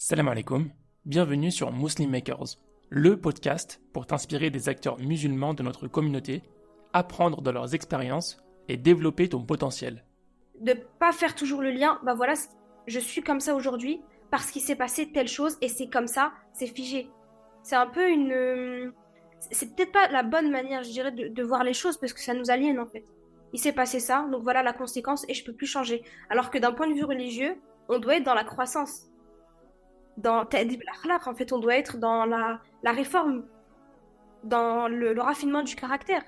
Salam alaikum, bienvenue sur Muslim Makers, le podcast pour t'inspirer des acteurs musulmans de notre communauté, apprendre de leurs expériences et développer ton potentiel. De pas faire toujours le lien, bah voilà, je suis comme ça aujourd'hui parce qu'il s'est passé telle chose et c'est comme ça, c'est figé. C'est un peu c'est peut-être pas la bonne manière, je dirais, de voir les choses parce que ça nous aliène en fait. Il s'est passé ça, donc voilà la conséquence et je peux plus changer. Alors que d'un point de vue religieux, on doit être dans la croissance. Dans ta'dib al-akhlaq, en fait, on doit être dans la réforme, dans le raffinement du caractère,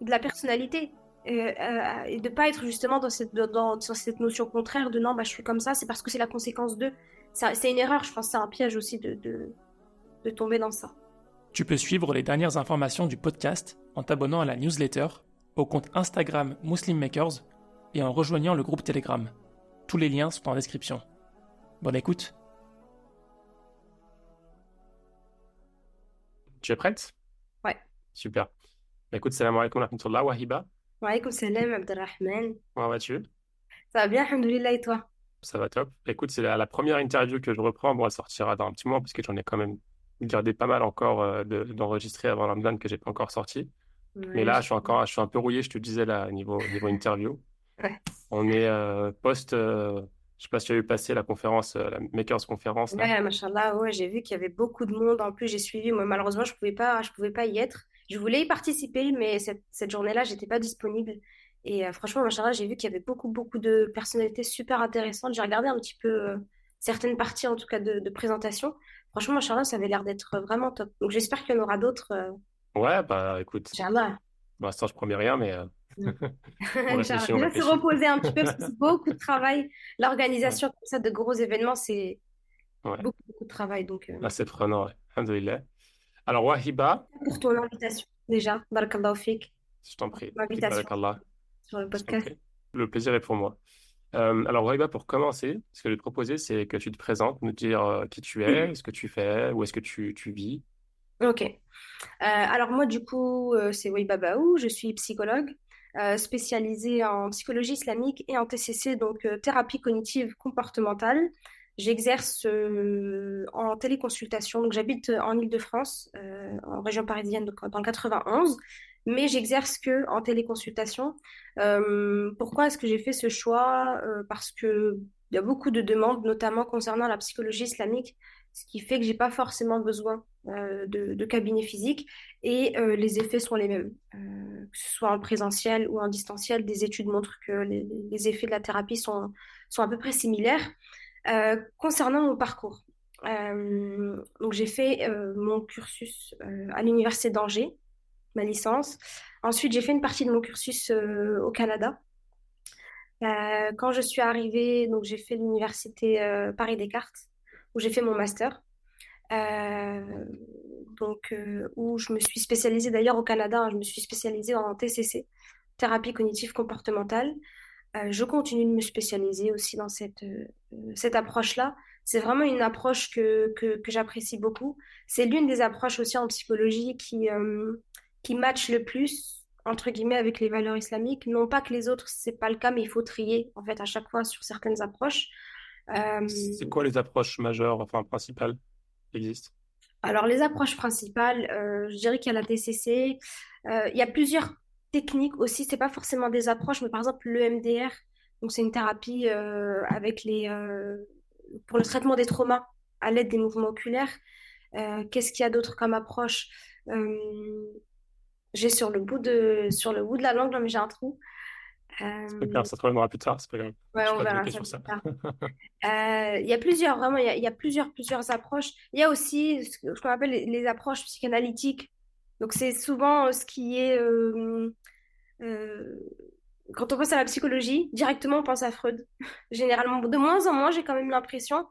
de la personnalité. Et de pas être justement dans cette notion contraire de non, bah, je suis comme ça, c'est parce que c'est la conséquence de. C'est une erreur, je pense, c'est un piège aussi de tomber dans ça. Tu peux suivre les dernières informations du podcast en t'abonnant à la newsletter, au compte Instagram Muslim Makers et en rejoignant le groupe Telegram. Tous les liens sont en description. Bonne écoute. Tu es prête? Ouais. Super. Bah, écoute, salam alaikum wa rahmatullah, Wahiba. Wa alaykoum salam, Abdelrahman. Comment vas-tu? Ça va bien, alhamdoulilah, et toi? Ça va top. Écoute, c'est la première interview que je reprends. Bon, elle sortira dans un petit moment parce que j'en ai quand même gardé pas mal encore d'enregistrer avant Ramadan que j'ai pas encore sorti. Mais Ouais, là, je suis un peu rouillé, je te disais là, niveau interview. ouais. On est je sais pas si tu as eu passer la conférence, la Makers conférence là. Ouais, machallah, ouais, j'ai vu qu'il y avait beaucoup de monde. En plus, j'ai suivi. Moi, malheureusement, je pouvais pas y être. Je voulais y participer, mais cette journée-là, j'étais pas disponible. Et franchement, machallah, j'ai vu qu'il y avait beaucoup de personnalités super intéressantes. J'ai regardé un petit peu certaines parties, en tout cas, de présentation. Franchement, machallah, ça avait l'air d'être vraiment top. Donc, j'espère qu'il y en aura d'autres. Ouais, bah écoute, Inch'Allah. pour l'instant, je promets rien, mais Mm. on Inch'Allah. réfléchit, on Déjà, se réfléchit. reposer un petit peu, parce que c'est beaucoup de travail. Ouais, L'organisation comme ça de gros événements, c'est ouais. beaucoup de travail. Donc, Assez prenant, ouais. Alhamdoulilah. Alors, Wahiba, pour ton invitation, déjà. Barakallahu fik. je t'en prie. Fik L'invitation barakallah. sur le Je t'en podcast. prie. Le plaisir est pour moi. Alors, Wahiba, pour commencer, ce que je vais te proposer, c'est que tu te présentes, nous dire qui tu es, ce que tu fais, où est-ce que tu vis. Ok. Alors moi, du coup, c'est Waiba Baou, je suis psychologue spécialisée en psychologie islamique et en TCC, donc thérapie cognitive comportementale. J'exerce en téléconsultation, donc j'habite en Île-de-France, en région parisienne, donc dans le 91, mais j'exerce que en téléconsultation. Pourquoi est-ce que j'ai fait ce choix? Parce que il y a beaucoup de demandes, notamment concernant la psychologie islamique, ce qui fait que j'ai pas forcément besoin de cabinet physique et les effets sont les mêmes. Que ce soit en présentiel ou en distanciel, des études montrent que les effets de la thérapie sont à peu près similaires. Concernant mon parcours, donc j'ai fait mon cursus à l'université d'Angers, ma licence. Ensuite, j'ai fait une partie de mon cursus au Canada. Quand je suis arrivée, donc j'ai fait l'université Paris-Descartes, où j'ai fait mon master. Euh, où je me suis spécialisée d'ailleurs au Canada, hein, je me suis spécialisée en TCC, thérapie cognitive comportementale. Je continue de me spécialiser aussi dans cette approche-là. C'est vraiment une approche que j'apprécie beaucoup. C'est l'une des approches aussi en psychologie qui match le plus, entre guillemets, avec les valeurs islamiques. Non pas que les autres, c'est pas le cas, mais il faut trier, en fait, à chaque fois sur certaines approches. Euh, C'est quoi les approches majeures, enfin principales qui existent? Alors, les approches principales, je dirais qu'il y a la TCC. Il y a plusieurs techniques aussi. C'est pas forcément des approches, mais par exemple, l'EMDR. Donc, c'est une thérapie pour le traitement des traumas à l'aide des mouvements oculaires. Qu'est-ce qu'il y a d'autre comme approche? Euh, j'ai sur le bout de la langue, là, mais j'ai un trou. C'est pas Euh, grave, ça te reviendra plus tard, c'est pas grave. ouais, Je suis on pas verra bloqué ça sur plus ça. tard. Il y a plusieurs, vraiment, il y a plusieurs approches. Il y a aussi ce qu'on appelle les approches psychanalytiques. Donc, c'est souvent ce qui est... euh, quand on pense à la psychologie, directement, on pense à Freud. Généralement, de moins en moins, j'ai quand même l'impression.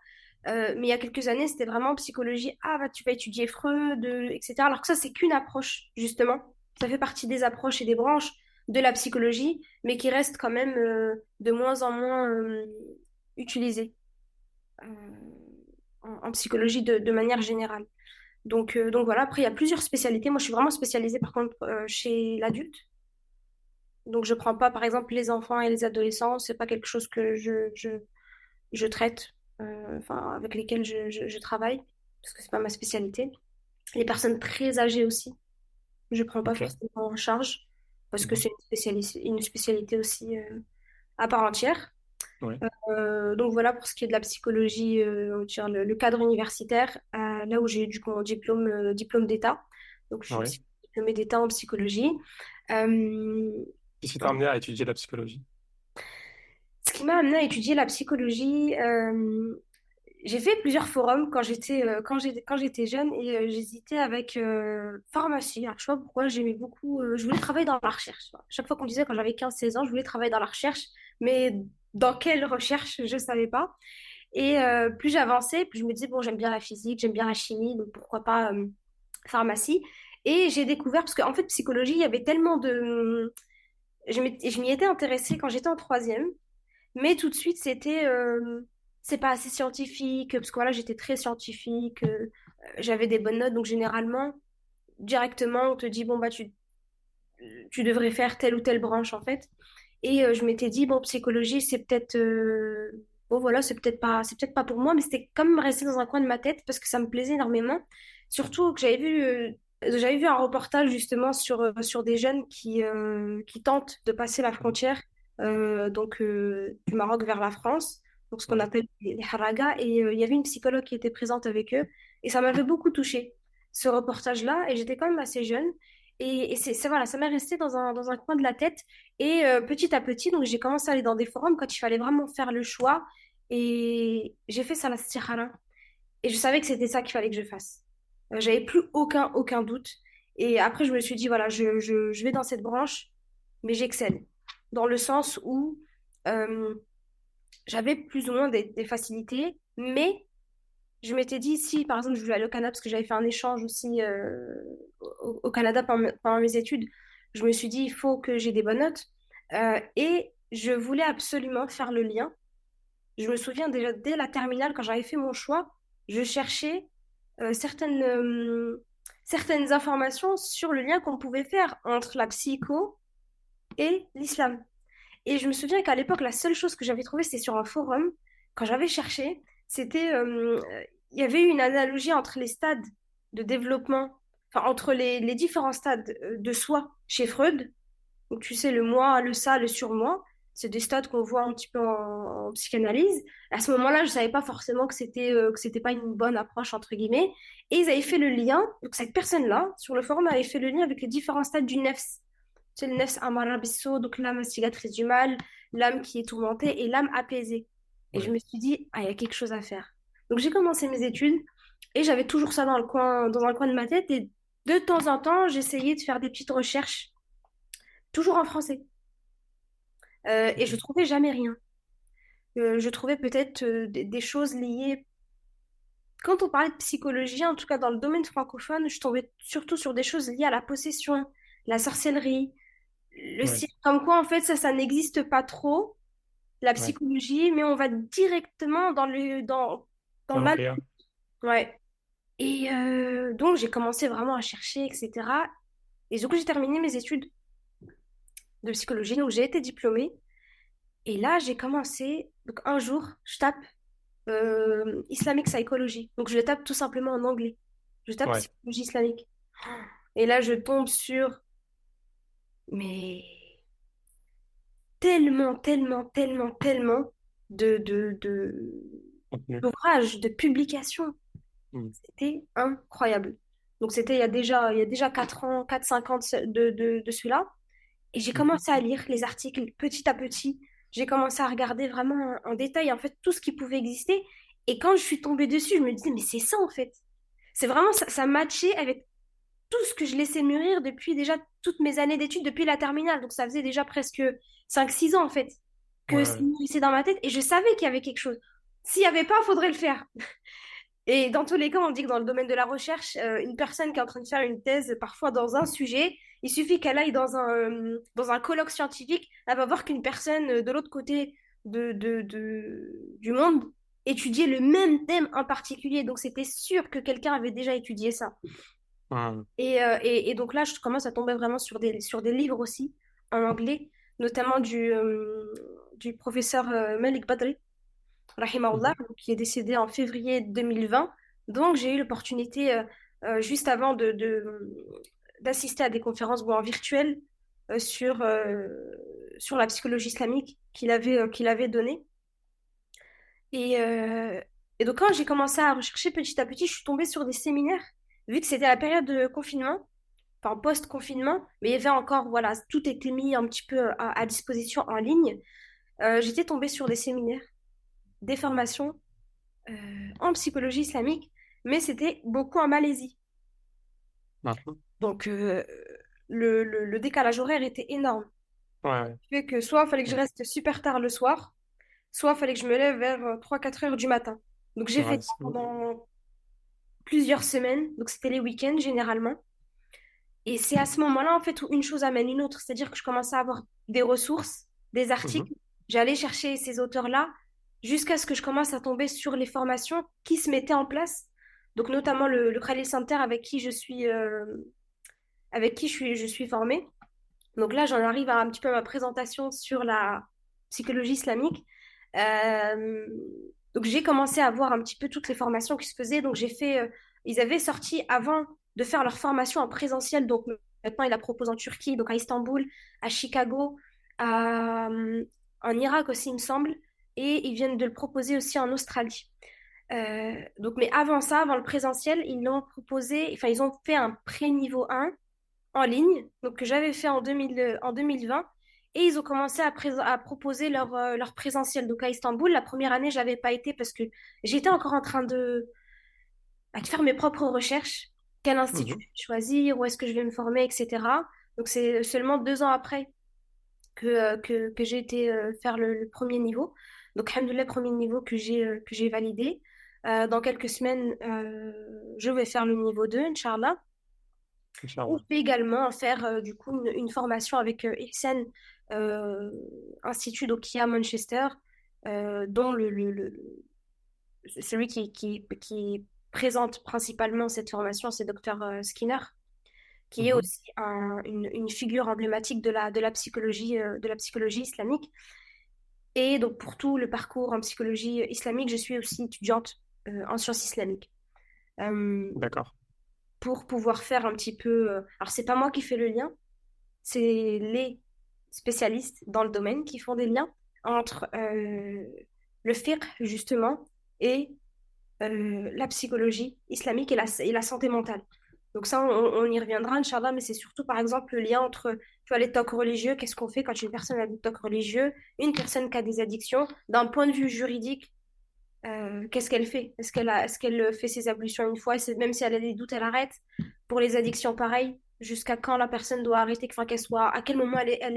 Mais il y a quelques années, c'était vraiment psychologie. Ah, bah, tu vas étudier Freud, etc. Alors que ça, c'est qu'une approche, justement. Ça fait partie des approches et des branches de la psychologie, mais qui restent quand même de moins en moins utilisées euh, en psychologie de manière générale. Donc voilà, après, il y a plusieurs spécialités. Moi, je suis vraiment spécialisée, par contre, chez l'adulte. Donc, je prends pas, par exemple, les enfants et les adolescents. C'est pas quelque chose que je traite. enfin, avec lesquelles je travaille, parce que c'est pas ma spécialité. Les personnes très âgées aussi, je prends pas Ok. forcément en charge, parce que Mhm. c'est une spécialité aussi à part entière. Ouais. Donc voilà pour ce qui est de la psychologie, on va dire le cadre universitaire, là où j'ai eu du coup mon diplôme d'État. Donc je suis Ouais. diplômée d'État en psychologie. Euh, Qu'est-ce qui t'a amené à étudier la psychologie? Ce qui m'a amené à étudier la psychologie, j'ai fait plusieurs forums quand j'étais jeune et j'hésitais avec pharmacie. Alors, je sais pas pourquoi, j'aimais beaucoup, je voulais travailler dans la recherche. Chaque fois qu'on me disait quand j'avais 15 16 ans, je voulais travailler dans la recherche, mais dans quelle recherche, je savais pas. Et plus j'avançais, plus je me disais, bon, j'aime bien la physique, j'aime bien la chimie, donc pourquoi pas pharmacie. Et j'ai découvert, parce qu'en fait, psychologie, il y avait tellement de... je m'y étais intéressée quand j'étais en troisième. Mais tout de suite, c'est pas assez scientifique, parce que voilà, j'étais très scientifique, j'avais des bonnes notes, donc généralement, directement, on te dit, bon, bah, tu devrais faire telle ou telle branche, en fait. Et je m'étais dit, bon, psychologie, bon, voilà, c'est peut-être pas pour moi, mais c'était quand même resté dans un coin de ma tête, parce que ça me plaisait énormément. Surtout que j'avais vu un reportage, justement, sur des jeunes qui tentent de passer la Mhm. frontière du Maroc vers la France, donc ce qu'on Ouais. appelle les haragas. Et il y avait une psychologue qui était présente avec eux. Et ça m'avait beaucoup touchée, ce reportage-là. Et j'étais quand même assez jeune. Et voilà, ça m'est resté dans un coin de la tête. Et petit à petit, donc j'ai commencé à aller dans des forums quand il fallait vraiment faire le choix. Et j'ai fait ça la Stikhara. Et je savais que c'était ça qu'il fallait que je fasse. J'avais plus aucun doute. Et après, je me suis dit, voilà, je vais dans cette branche, mais j'excelle. Dans le sens où euh, j'avais plus ou moins des facilités, mais je m'étais dit, si par exemple je voulais aller au Canada, parce que j'avais fait un échange aussi au Canada pendant mes études, je me suis dit, il faut que j'ai des bonnes notes. Et je voulais absolument faire le lien. Je me souviens déjà dès la terminale, quand j'avais fait mon choix, je cherchais euh, certaines, euh, certaines informations sur le lien qu'on pouvait faire entre la psycho et l'islam. Et je me souviens qu'à l'époque, la seule chose que j'avais trouvée, c'était sur un forum. Quand j'avais cherché, il y avait eu une analogie entre les stades de développement, enfin, entre les différents stades de soi chez Freud. Donc, tu sais, le moi, le ça, le surmoi. C'est des stades qu'on voit un petit peu en psychanalyse. À ce moment-là, je savais pas forcément que c'était pas une bonne approche, entre guillemets. Et ils avaient fait le lien, donc cette personne-là, sur le forum, avait fait le lien avec les différents stades du nefs. C'est le nefs amara bisso, donc l'âme instigatrice du mal, l'âme qui est tourmentée et l'âme apaisée. Et je Ouais. me suis dit, ah, il y a quelque chose à faire. Donc j'ai commencé mes études et j'avais toujours ça dans un coin de ma tête. Et de temps en temps, j'essayais de faire des petites recherches, toujours en français. Et je Ok. trouvais jamais rien. Je trouvais peut-être des choses liées. Quand on parlait de psychologie, en tout cas dans le domaine francophone, je tombais surtout sur des choses liées à la possession, la sorcellerie, le Ouais. cirque. Comme quoi, en fait, ça n'existe pas trop, la Ouais. psychologie, mais on va directement dans Dans le le mal. réel. Ouais. Et donc, j'ai commencé vraiment à chercher, etc. Et du coup, j'ai terminé mes études de psychologie, donc j'ai été diplômée. Et là, j'ai commencé. Donc, un jour, je tape Islamic Psychology. Donc, je le tape tout simplement en anglais. Je tape Ouais. psychologie islamique. Et là, je tombe sur, mais tellement Contenu. d'ouvrages, de publications. Mhm. C'était incroyable. Donc, c'était il y a déjà 4 ans, 4 5 ans de cela. Et j'ai Mhm. commencé à lire les articles petit à petit. J'ai commencé à regarder vraiment en détail, en fait, tout ce qui pouvait exister. Et quand je suis tombée dessus, je me disais, mais c'est ça, en fait. C'est vraiment, ça matchait avec tout ce que je laissais mûrir depuis déjà toutes mes années d'études, depuis la terminale. Donc ça faisait déjà presque 5 6 ans en fait que ça Ouais. mûrissait dans ma tête et je savais qu'il y avait quelque chose. S'il n'y avait pas, il faudrait le faire. Et dans tous les cas, on dit que dans le domaine de la recherche, une personne qui est en train de faire une thèse, parfois dans un sujet, il suffit qu'elle aille dans un colloque scientifique, elle va voir qu'une personne de l'autre côté du monde étudiait le même thème en particulier. Donc c'était sûr que quelqu'un avait déjà étudié ça. Mhm. Et donc là, je commence à tomber vraiment sur des livres aussi, en anglais, notamment du professeur Malik Badri. rahimahullah, Mhm. qui est décédé en février 2020. Donc, j'ai eu l'opportunité, juste avant d'assister à des conférences bon, en virtuel sur la psychologie islamique qu'il avait donnée. Et, euh, et donc, quand j'ai commencé à rechercher petit à petit, je suis tombée sur des séminaires, vu que c'était la période de confinement, enfin post-confinement, mais il y avait encore, voilà, tout était mis un petit peu à disposition en ligne. J'étais tombée sur des séminaires, des formations en psychologie islamique, mais c'était beaucoup en Malaisie. Mhm. Donc, le décalage horaire était énorme. Ouais, ouais. Ce qui fait que soit il fallait que je Ouais. reste super tard le soir, soit il fallait que je me lève vers 3-4 heures du matin. Donc, j'ai fait Ouais, ça pendant plusieurs semaines. Donc, c'était les week-ends généralement. Et c'est à ce moment-là, en fait, où une chose amène une autre. C'est-à-dire que je commençais à avoir des ressources, des Mhm. articles. J'allais chercher ces auteurs-là jusqu'à ce que je commence à tomber sur les formations qui se mettaient en place. Donc, notamment le Khalil Center avec qui je suis formée. Donc là, j'en arrive à un petit peu à ma présentation sur la psychologie islamique. Euh, donc j'ai commencé à voir un petit peu toutes les formations qui se faisaient. Donc ils avaient sorti avant de faire leur formation en présentiel. Donc maintenant, ils la proposent en Turquie, donc à Istanbul, à Chicago, en Irak aussi, il me semble. Et ils viennent de le proposer aussi en Australie. Donc, mais avant ça, avant le présentiel, ils l'ont proposé, enfin, ils ont fait un pré-niveau 1 en ligne, donc que j'avais fait en 2020. Et ils ont commencé à proposer leur présentiel. Donc à Istanbul, la première année, j'avais pas été parce que j'étais encore en train de faire mes propres recherches. Quel institut Mhm. choisir, où est-ce que je vais me former, etc. Donc c'est seulement 2 ans après que j'ai été faire le premier niveau. Donc, alhamdoulilah, premier niveau que j'ai validé. Dans quelques semaines, je vais faire le niveau 2 Inch'Allah. On Inch'Allah. peut également faire du coup une formation avec Ihsan euh, Institute donc, qui est à Manchester, dont celui qui présente principalement cette formation, c'est Dr Skinner, qui est Mhm. aussi une figure emblématique de la psychologie islamique. Et donc pour tout le parcours en psychologie islamique, je suis aussi étudiante en sciences islamiques. Euh, D'accord. pour pouvoir faire un petit peu... alors c'est pas moi qui fais le lien, c'est les spécialistes dans le domaine qui font des liens entre le fiqh, justement, et la psychologie islamique et la santé mentale. Donc ça, on y reviendra, Inch'Allah, mais c'est surtout, par exemple, le lien entre, tu vois, les tocs religieux, qu'est-ce qu'on fait quand une personne a des tocs religieux, une personne qui a des addictions, d'un point de vue juridique, qu'est-ce qu'elle fait? Est-ce qu'elle fait ses ablutions une fois, et même si elle a des doutes, elle arrête? Pour les addictions, pareil. Jusqu'à quand la personne doit arrêter, enfin, qu'elle soit, à quel moment elle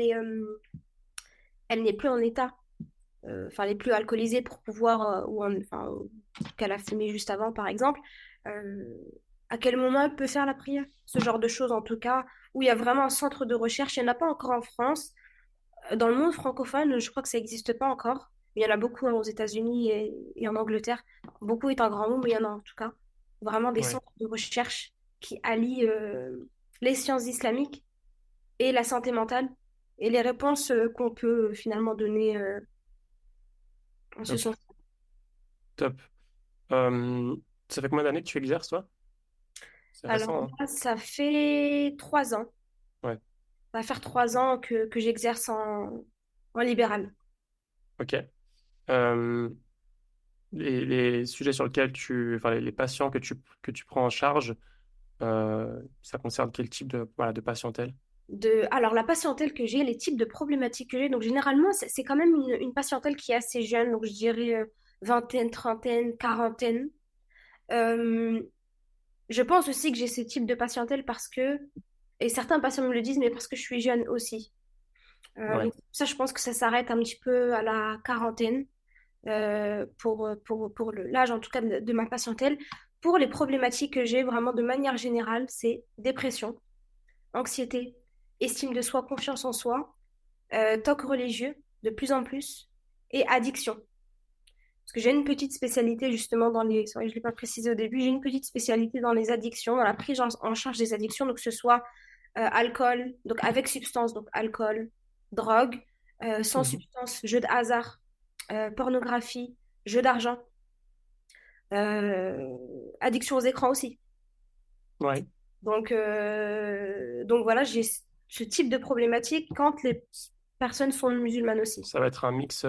n'est plus en état, enfin, elle n'est plus alcoolisée pour pouvoir, enfin, qu'elle a fumé juste avant, par exemple. Euh, à quel moment elle peut faire la prière? Ce genre de choses, en tout cas, où il y a vraiment un centre de recherche. Il n'y en a pas encore en France. Dans le monde francophone, je crois que ça n'existe pas encore. Il y en a beaucoup aux États-Unis et en Angleterre. Beaucoup est un grand mot, mais il y en a en tout cas. Vraiment des Ouais. centres de recherche qui allient les sciences islamiques et la santé mentale et les réponses qu'on peut finalement donner en ce Top. sens. Top. Euh, Ça fait combien d'années que tu exerces, toi? C'est Alors récent, hein? là, ça fait 3 ans. Ouais. Ça va faire 3 ans que j'exerce en libéral. Ok. Euh, les sujets sur lesquels enfin, les patients que tu prends en charge, ça concerne quel type de, voilà, de patientèle? Alors, la patientèle que j'ai, les types de problématiques que j'ai, donc généralement, c'est quand même une patientèle qui est assez jeune, donc je dirais vingtaine, trentaine, quarantaine. Euh, je pense aussi que j'ai ce type de patientèle parce que, et certains patients me le disent, mais parce que je suis jeune aussi. Ouais. Donc ça, je pense que ça s'arrête un petit peu à la quarantaine pour l'âge, en tout cas, de ma patientèle. Pour les problématiques que j'ai, vraiment de manière générale, c'est dépression, anxiété, estime de soi, confiance en soi, TOC religieux de plus en plus et addiction. Parce que j'ai une petite spécialité justement dans les, je ne l'ai pas précisé au début, j'ai une petite spécialité dans les addictions, dans la prise en charge des addictions, donc que ce soit alcool, donc avec substance, donc alcool, drogue, sans Mhm. substance, jeu de hasard, pornographie, jeu d'argent, addiction aux écrans aussi. Ouais. Donc voilà, j'ai ce type de problématique quand les personnes sont musulmanes aussi. Ça va être un mix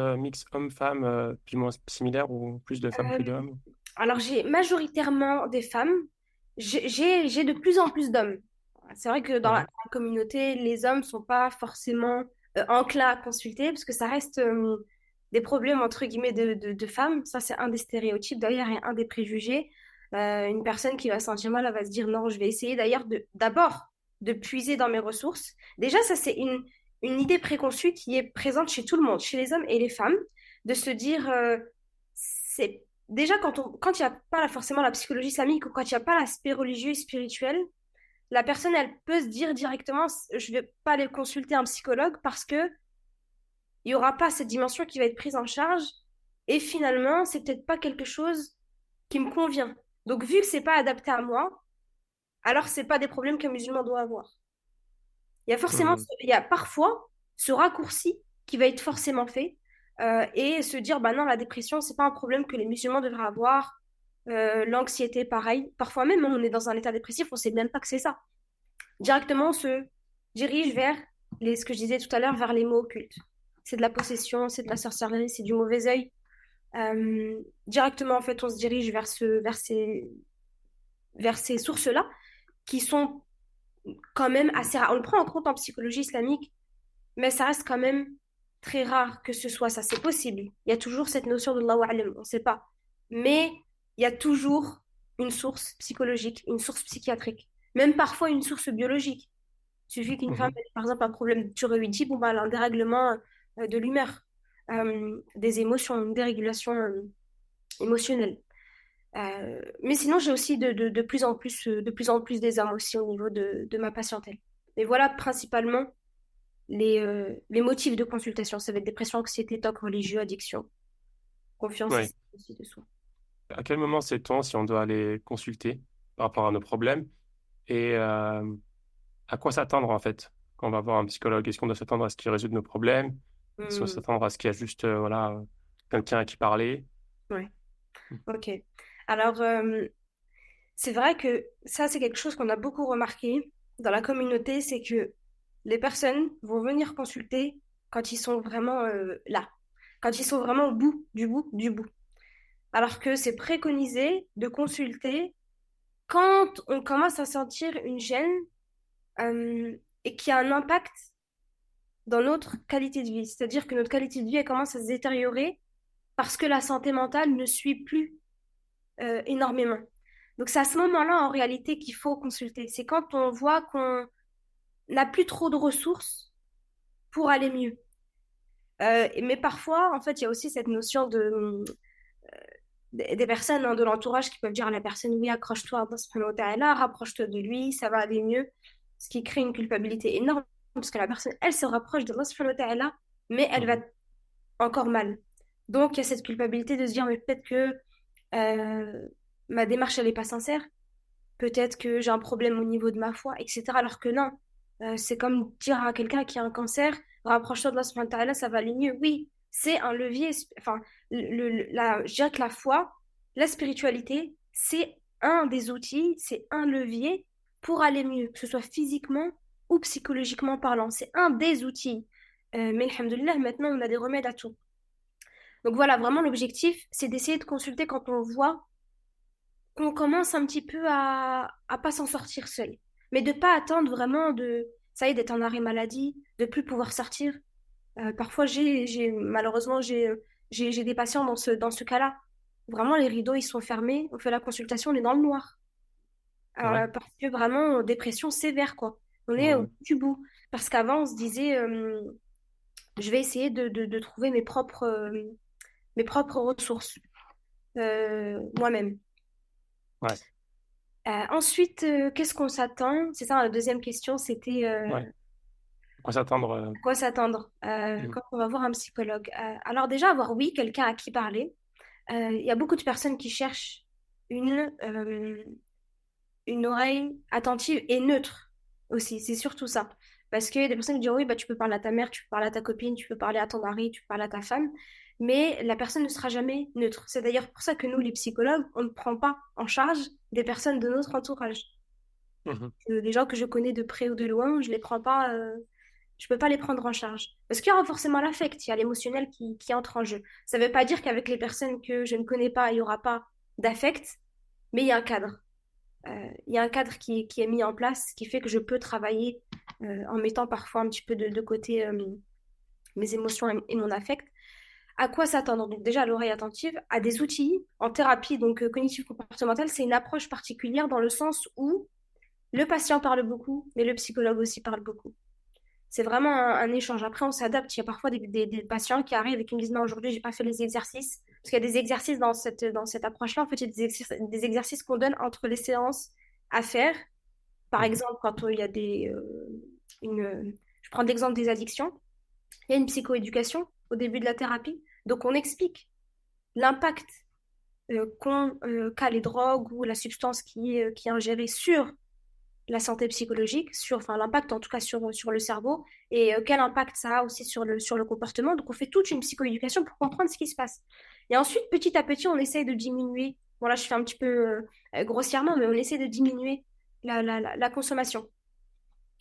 homme-femme, plus ou moins similaire ou plus de femmes que Euh, d'hommes. alors j'ai majoritairement des femmes, j'ai de plus en plus d'hommes. C'est vrai que dans Ouais. la communauté, les hommes sont pas forcément enclins à consulter parce que ça reste des problèmes entre guillemets de femmes. Ça, c'est un des stéréotypes d'ailleurs et un des préjugés. Une personne qui va se sentir mal, elle va se dire non, je vais essayer d'ailleurs d'abord de puiser dans mes ressources. Déjà, ça, c'est une idée préconçue qui est présente chez tout le monde, chez les hommes et les femmes, de se dire c'est déjà quand il n'y a pas forcément la psychologie islamique ou quand il n'y a pas l'aspect religieux et spirituel, la personne, elle peut se dire directement, je vais pas aller consulter un psychologue parce que il y aura pas cette dimension qui va être prise en charge et finalement, c'est peut-être pas quelque chose qui me convient. Donc, vu que c'est pas adapté à moi, alors c'est pas des problèmes qu'un musulman doit avoir. Mhm. Il y a parfois ce raccourci qui va être forcément fait et se dire, bah non, la dépression, c'est pas un problème que les musulmans devraient avoir. L'anxiété, pareil. Parfois même, on est dans un état dépressif, on sait même pas que c'est ça. Directement, on se dirige vers ce que je disais tout à l'heure, vers les mots occultes. C'est de la possession, c'est de la sorcellerie, c'est du mauvais œil. Directement, en fait, on se dirige vers ces sources-là qui sont quand même assez rares. On le prend en compte en psychologie islamique, mais ça reste quand même très rare que ce soit ça. C'est possible. Il y a toujours cette notion de Allahu a'lam, on ne sait pas. Mais il y a toujours une source psychologique, une source psychiatrique, même parfois une source biologique. Il suffit qu'une femme Mhm. ait, par exemple, un problème de thyroïdie, bon, bah, elle a un dérèglement de l'humeur, des émotions, une dérégulation émotionnelle. Mais sinon, j'ai aussi de plus en plus des armes aussi au niveau de ma patientèle. Mais voilà principalement les motifs de consultation. Ça va être dépression, anxiété, TOC religieux, addiction, confiance Ouais. aussi de soi. À quel moment sait-on si on doit aller consulter par rapport à nos problèmes et à quoi s'attendre en fait quand on va voir un psychologue? Est-ce qu'on doit s'attendre à ce qu'il résout nos problèmes? Est-ce qu'on doit Hmm, s'attendre à ce qu'il y a juste voilà, quelqu'un à qui parler? ouais, ok. Alors, c'est vrai que ça, c'est quelque chose qu'on a beaucoup remarqué dans la communauté, c'est que les personnes vont venir consulter quand ils sont vraiment là, quand ils sont vraiment au bout, du bout, du bout. Alors que c'est préconisé de consulter quand on commence à sentir une gêne et qui a un impact dans notre qualité de vie. C'est-à-dire que notre qualité de vie, elle commence à se détériorer parce que la santé mentale ne suit plus énormément. Donc c'est à ce moment-là, en réalité, qu'il faut consulter. C'est quand on voit qu'on n'a plus trop de ressources pour aller mieux. Mais parfois, en fait, il y a aussi cette notion des personnes hein, de l'entourage qui peuvent dire à la personne, oui, accroche-toi à Allah subhanahu wa ta'ala, rapproche-toi de lui, ça va aller mieux. Ce qui crée une culpabilité énorme parce que la personne, elle se rapproche d'Allah subhanahu wa ta'ala, mais elle va Mhm. encore mal. Donc, il y a cette culpabilité de se dire, mais peut-être que euh, ma démarche, elle n'est pas sincère. Peut-être que j'ai un problème au niveau de ma foi, etc. Alors que non, c'est comme dire à quelqu'un qui a un cancer, rapproche-toi de Allah subhanahu wa ta'ala, ça va aller mieux. Oui, c'est un levier, enfin, je dirais que la foi, la spiritualité, c'est un des outils, c'est un levier pour aller mieux, que ce soit physiquement ou psychologiquement parlant. C'est un des outils. Mais alhamdoulilah, maintenant, on a des remèdes à tout. Donc voilà, vraiment, l'objectif, c'est d'essayer de consulter quand on voit qu'on commence un petit peu à pas s'en sortir seul. Mais de pas attendre vraiment ça y est, d'être en arrêt maladie, de plus pouvoir sortir. Parfois, malheureusement, j'ai des patients dans ce cas-là. Vraiment, les rideaux, ils sont fermés. On fait la consultation, on est dans le noir. Ouais. Parce que vraiment, dépression sévère, quoi. On est au Mhm. bout du bout. Parce qu'avant, on se disait, je vais essayer de trouver mes propres ressources moi-même. Ouais. Ensuite, qu'est-ce qu'on s'attend? C'est ça, la deuxième question, c'était Ouais. À quoi s'attendre? à quoi s'attendre Mhm. quand on va voir un psychologue? Alors déjà, avoir oui, quelqu'un à qui parler. Il y a beaucoup de personnes qui cherchent une oreille attentive et neutre aussi. C'est surtout ça. Parce qu'il y a des personnes qui disent oui, bah, tu peux parler à ta mère, tu peux parler à ta copine, tu peux parler à ton mari, tu peux parler à ta femme. mais la personne ne sera jamais neutre. C'est d'ailleurs pour ça que nous, les psychologues, on ne prend pas en charge des personnes de notre entourage. Mhm. Les gens que je connais de près ou de loin, je les prends pas, je peux pas les prendre en charge. Parce qu'il y aura forcément l'affect, il y a l'émotionnel qui entre en jeu. Ça ne veut pas dire qu'avec les personnes que je ne connais pas, il n'y aura pas d'affect, mais il y a un cadre. Il y a un cadre qui est mis en place, qui fait que je peux travailler en mettant parfois un petit peu de côté mes émotions et mon affect. À quoi s'attendre? Donc déjà, l'oreille attentive, à des outils en thérapie donc cognitive comportementale, c'est une approche particulière dans le sens où le patient parle beaucoup, mais le psychologue aussi parle beaucoup. C'est vraiment un échange. Après, on s'adapte. Il y a parfois des patients qui arrivent et qui me disent, non, aujourd'hui, j'ai pas fait les exercices. Parce qu'il y a des exercices dans cette approche-là. En fait, il y a des exercices qu'on donne entre les séances à faire. Par Mhm. exemple, quand il y a je prends l'exemple des addictions. Il y a une psychoéducation au début de la thérapie. Donc, on explique l'impact qu'a les drogues ou la substance qui est ingérée sur la santé psychologique, enfin l'impact en tout cas sur le cerveau et quel impact ça a aussi sur le comportement. Donc on fait toute une psychoéducation pour comprendre ce qui se passe. Et ensuite, petit à petit, on essaye de diminuer, bon là je fais un petit peu grossièrement, mais on essaie de diminuer la consommation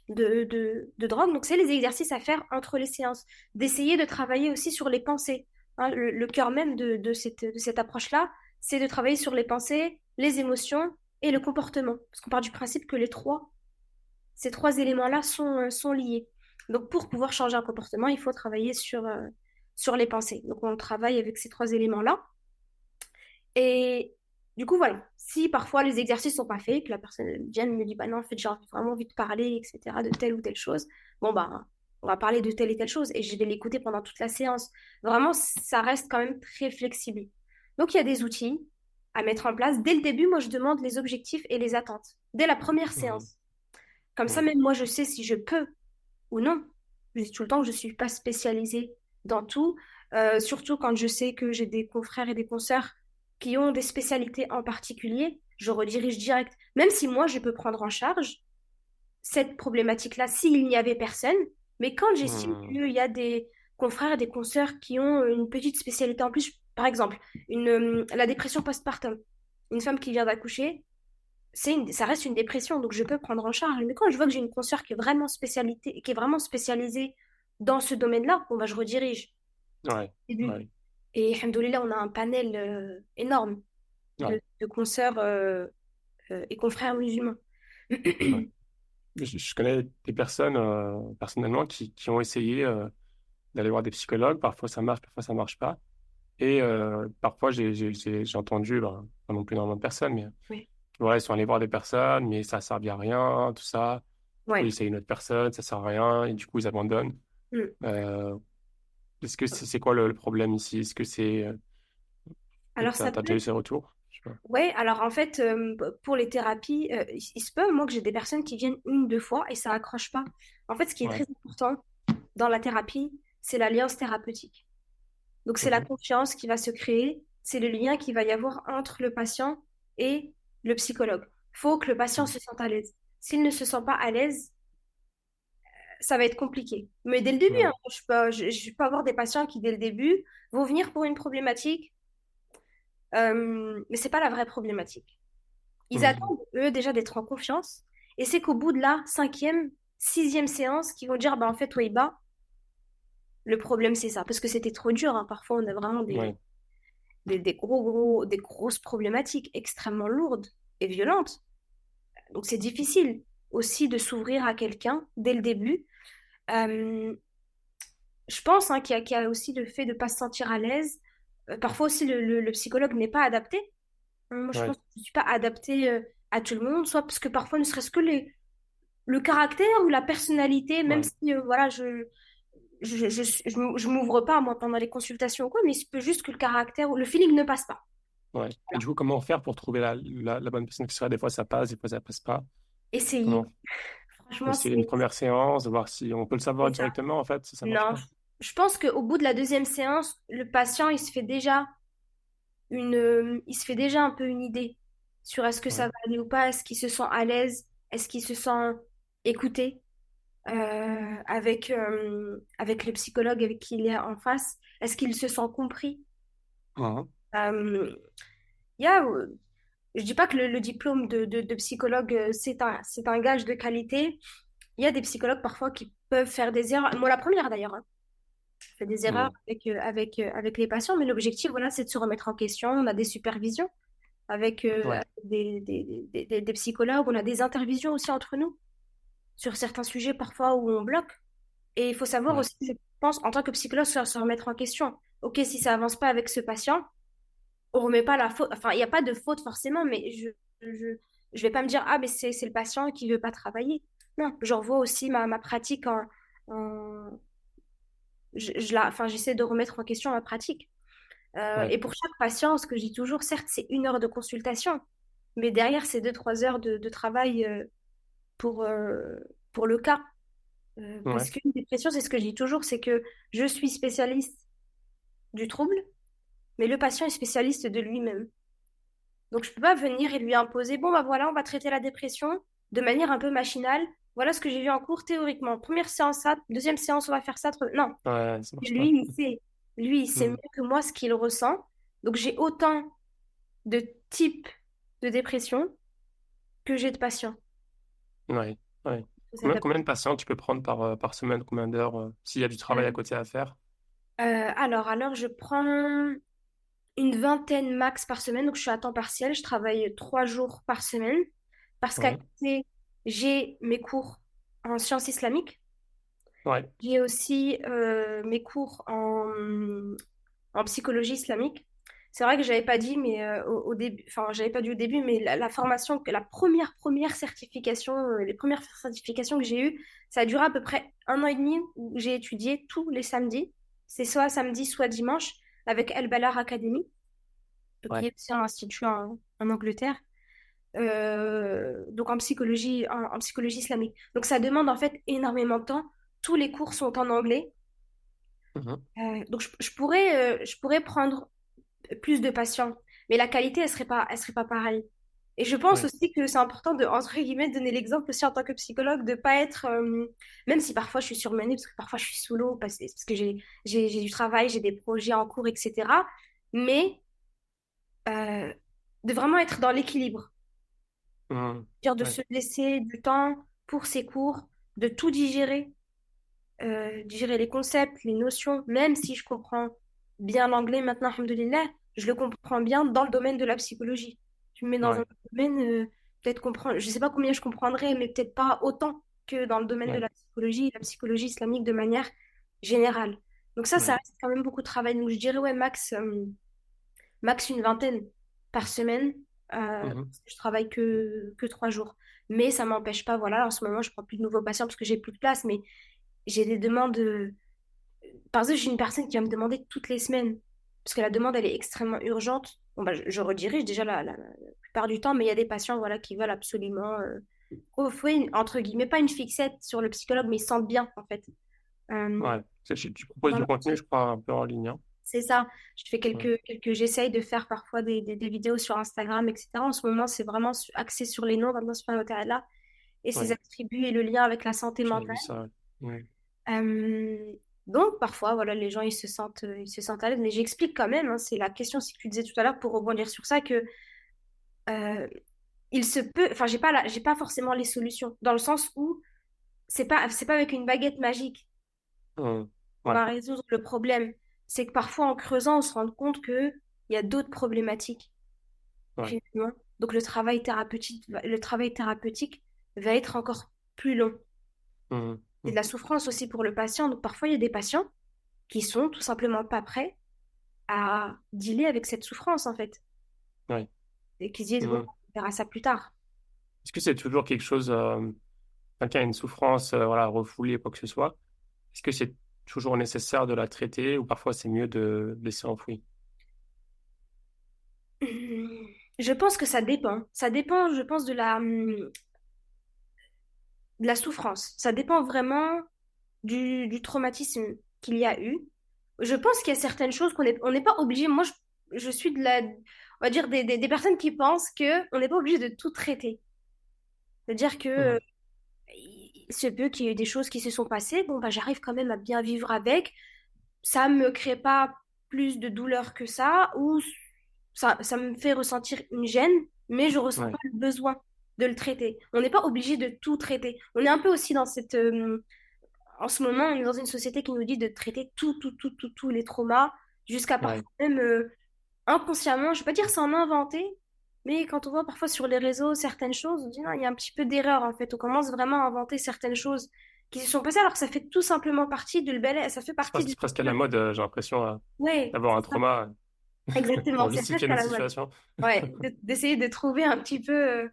de drogue. Donc c'est les exercices à faire entre les séances, d'essayer de travailler aussi sur les pensées. Hein, le cœur même de cette approche-là, c'est de travailler sur les pensées, les émotions et le comportement. Parce qu'on part du principe que ces trois éléments-là sont liés. Donc, pour pouvoir changer un comportement, il faut travailler sur les pensées. Donc, on travaille avec ces trois éléments-là. Et du coup, voilà. Si parfois les exercices sont pas faits, que la personne vient et me dit, bah non, en fait, j'ai vraiment envie de parler, etc., de telle ou telle chose, bon, bah, on va parler de telle et telle chose et je vais l'écouter pendant toute la séance. Vraiment, ça reste quand même très flexible. Donc, il y a des outils à mettre en place. Dès le début, moi, je demande les objectifs et les attentes. Dès la première Mhm. séance. Comme ça, Ouais. même moi, je sais si je peux ou non. Je dis tout le temps que je ne suis pas spécialisée dans tout, surtout quand je sais que j'ai des confrères et des consoeurs qui ont des spécialités en particulier, je redirige direct. Même si moi, je peux prendre en charge cette problématique-là s'il n'y avait personne, mais quand j'estime Mhm. qu'il y a des confrères et des consoeurs qui ont une petite spécialité en plus, par exemple, la dépression postpartum, une femme qui vient d'accoucher, ça reste une dépression, donc je peux prendre en charge. Mais quand je vois que j'ai une consoeur qui est vraiment spécialisée dans ce domaine-là, bon, bah, je redirige. Ouais. Au début. Ouais. Et alhamdoulilah, on a un panel énorme Ouais. de consoeurs et confrères musulmans. Ouais. Je connais des personnes personnellement qui ont essayé d'aller voir des psychologues. Parfois ça marche, parfois ça marche pas. Et parfois j'ai entendu, ben, pas non plus énormément de personnes, mais Oui, voilà, ils sont allés voir des personnes, mais ça ne servait à rien, tout ça. Du coup, ils ouais. essayent une autre personne, ça sert à rien, et du coup ils abandonnent. Mm. Euh, est-ce que c'est quoi le problème ici? Est-ce que c'est Alors t'as ça t'as peut déjà eu être... ces retours? Je sais pas. Ouais, alors en fait, pour les thérapies, il se peut, moi, que j'ai des personnes qui viennent une, deux fois et ça accroche pas. En fait, ce qui est Ouais. très important dans la thérapie, c'est l'alliance thérapeutique. Donc, c'est la Mhm. confiance qui va se créer, c'est le lien qu'il va y avoir entre le patient et le psychologue. Il faut que le patient Mhm. se sente à l'aise. S'il ne se sent pas à l'aise, ça va être compliqué. Mais dès le début, hein, Ouais. je peux avoir des patients qui, dès le début, vont venir pour une problématique, mais c'est pas la vraie problématique. Ils Mhm. attendent, eux, déjà d'être en confiance. Et c'est qu'au bout de la cinquième, sixième séance, qu'ils vont dire, bah, en fait, Weiba, le problème, c'est ça. Parce que c'était trop dur, hein. Parfois, on a vraiment Ouais. des grosses problématiques extrêmement lourdes et violentes. Donc c'est difficile aussi de s'ouvrir à quelqu'un dès le début. Euh, je pense hein, qu'il y a aussi le fait de ne pas se sentir à l'aise. Parfois aussi le psychologue n'est pas adapté. Moi je pense Ouais. que je ne suis pas adaptée à tout le monde, soit parce que parfois ne serait-ce que le caractère ou la personnalité, même Ouais. si voilà, je m'ouvre pas moi pendant les consultations ou quoi, mais il se peut juste que le caractère ou le feeling ne passe pas. Ouais. Et Voilà. du coup, comment faire pour trouver la bonne personne? Parce que des fois ça passe, des fois ça passe pas. Essayer. Comment faut Franchement, essayer une première séance, de voir si on peut le savoir c'est ça. directement en fait, si ça marche Non, pas. je pense qu'au bout de la deuxième séance, le patient, il se fait déjà un peu une idée sur est-ce que ça Ouais. va aller ou pas, est-ce qu'il se sent à l'aise, est-ce qu'il se sent écouté. avec le psychologue avec qui il est en face? Est-ce qu'il se sent compris? Mhm. Euh, il y a, je dis pas que le diplôme de psychologue, c'est un gage de qualité. Il y a des psychologues parfois qui peuvent faire des erreurs. Moi, la première d'ailleurs, hein. Je fais des erreurs Mhm. avec les patients, mais l'objectif, voilà, c'est de se remettre en question. On a des supervisions avec Ouais, des psychologues, on a des intervisions aussi entre nous sur certains sujets parfois où on bloque. Et il faut savoir ouais, aussi, je pense, en tant que psychologue, se remettre en question. Ok, si ça avance pas avec ce patient, on remet pas la faute. Enfin, il n'y a pas de faute forcément, mais je, je vais pas me dire, ah, mais c'est le patient qui veut pas travailler. Non, je revois aussi ma pratique en- enfin, j'essaie de remettre en question ma pratique. ouais, Et pour chaque patient, ce que je dis toujours, certes, c'est 1 heure de consultation, mais derrière, c'est 2, 3 heures de travail pour, euh, pour le cas. Parce ouais, qu'une dépression, c'est ce que je dis toujours, c'est que je suis spécialiste du trouble, mais le patient est spécialiste de lui-même. Donc, je peux pas venir et lui imposer, bon, bah voilà, on va traiter la dépression de manière un peu machinale. Voilà ce que j'ai vu en cours théoriquement. Première séance, ça. Deuxième séance, on va faire ça. Non. ouais, ça marche Lui, pas. il sait mieux Mhm. que moi ce qu'il ressent. Donc, j'ai autant de types de dépression que j'ai de patients. Ouais, ouais. Faut Combien s'adapter. de patients tu peux prendre par semaine, combien d'heures, s'il y a du travail à côté à faire? Alors, je prends une vingtaine max par semaine. Donc, je suis à temps partiel. Je travaille 3 jours par semaine. Parce qu'à Ouais, côté, j'ai mes cours en sciences islamiques. ouais, J'ai aussi mes cours en psychologie islamique. C'est vrai que j'avais pas dit, mais au début, enfin, j'avais pas dit au début, mais la formation, la première certification, les premières certifications que j'ai eues, ça a duré à peu près 1 an et demi où j'ai étudié tous les samedis. C'est soit samedi, soit dimanche, avec El Balar Academy, qui ouais, est aussi un institut en Angleterre. Donc en psychologie islamique. Donc ça demande en fait énormément de temps. Tous les cours sont en anglais. mhm. Donc je pourrais prendre plus de patients, mais la qualité, elle serait pas pareille. Et je pense Ouais, aussi que c'est important de, entre guillemets, donner l'exemple aussi en tant que psychologue, de pas être, même si parfois je suis surmenée, parce que parfois je suis sous l'eau, parce que j'ai du travail, j'ai des projets en cours, etc. Mais euh, de vraiment être dans l'équilibre, mhm. dire de Ouais, se laisser du temps pour ses cours, de tout digérer, digérer les concepts, les notions, même si je comprends bien l'anglais maintenant, alhamdoulilah, je le comprends bien dans le domaine de la psychologie. Tu me mets dans un ouais, autre domaine, peut-être comprendre, je sais pas combien je comprendrais, mais peut-être pas autant que dans le domaine de ouais, la psychologie islamique de manière générale. Donc ça ouais, reste quand même beaucoup de travail. Donc je dirais, ouais, max une vingtaine par semaine. mhm. Parce que je travaille que 3 jours. Mais ça m'empêche pas, voilà, en ce moment, je prends plus de nouveaux patients parce que j'ai plus de place, mais j'ai des demandes. Par exemple, j'ai une personne qui va me demander toutes les semaines, parce que la demande, elle est extrêmement urgente. Bon, bah, je redirige déjà la plupart du temps, mais il y a des patients voilà, qui veulent absolument offrir, entre guillemets, pas une fixette sur le psychologue, mais ils se sentent bien, en fait. Euh, Ouais. Tu proposes du dans- contenu, je crois, un peu en ligne, hein. c'est ça. Je fais Ouais, j'essaye de faire parfois des vidéos sur Instagram, etc. En ce moment, c'est vraiment axé sur les noms dans ce là et ses ouais, attributs et le lien avec la santé j'avais mentale. vu ça. Ouais, Euh, donc parfois, voilà, les gens ils se sentent à l'aise, mais j'explique quand même. Hein, c'est la question si tu disais tout à l'heure pour rebondir sur ça que euh, il se peut, enfin j'ai pas forcément les solutions dans le sens où c'est pas avec une baguette magique mhm. qu'on Ouais, va résoudre le problème. C'est que parfois en creusant, on se rend compte que il y a d'autres problématiques ouais, finalement. Donc le travail thérapeutique va être encore plus long. mhm. C'est de Mhm. la souffrance aussi pour le patient. Donc parfois il y a des patients qui sont tout simplement pas prêts à dealer avec cette souffrance, en fait. Ouais. Et qui se disent, bon, Mhm. on verra ça plus tard. Est-ce que c'est toujours quelque chose, quelqu'un a une souffrance, voilà, refoulée, quoi que ce soit, est-ce que c'est toujours nécessaire de la traiter ou parfois c'est mieux de laisser enfouir? Je pense que ça dépend. Ça dépend, je pense, de la souffrance. Ça dépend vraiment du traumatisme qu'il y a eu. Je pense qu'il y a certaines choses on n'est pas obligé. Moi, je suis on va dire, des personnes qui pensent que on n'est pas obligé de tout traiter. C'est-à-dire que Mhm. il se peut qu'il y ait des choses qui se sont passées. Bon, bah, j'arrive quand même à bien vivre avec. Ça me crée pas plus de douleur que ça, ou ça me fait ressentir une gêne, mais je ressens Ouais, pas le besoin de le traiter. On n'est pas obligé de tout traiter. On est un peu aussi dans cette... en ce moment, on est dans une société qui nous dit de traiter tous les traumas, jusqu'à ouais. parfois même inconsciemment, je vais pas dire s'en inventer, mais quand on voit parfois sur les réseaux certaines choses, on dit non, il y a un petit peu d'erreur en fait. On commence vraiment à inventer certaines choses qui se sont passées alors que ça fait tout simplement partie de bel, ça fait partie du... C'est presque à la mode, j'ai l'impression, Ouais, d'avoir un c'est ça. trauma Exactement, pour c'est justifier presque à notre la mode. situation. Ouais, d'essayer de trouver un petit peu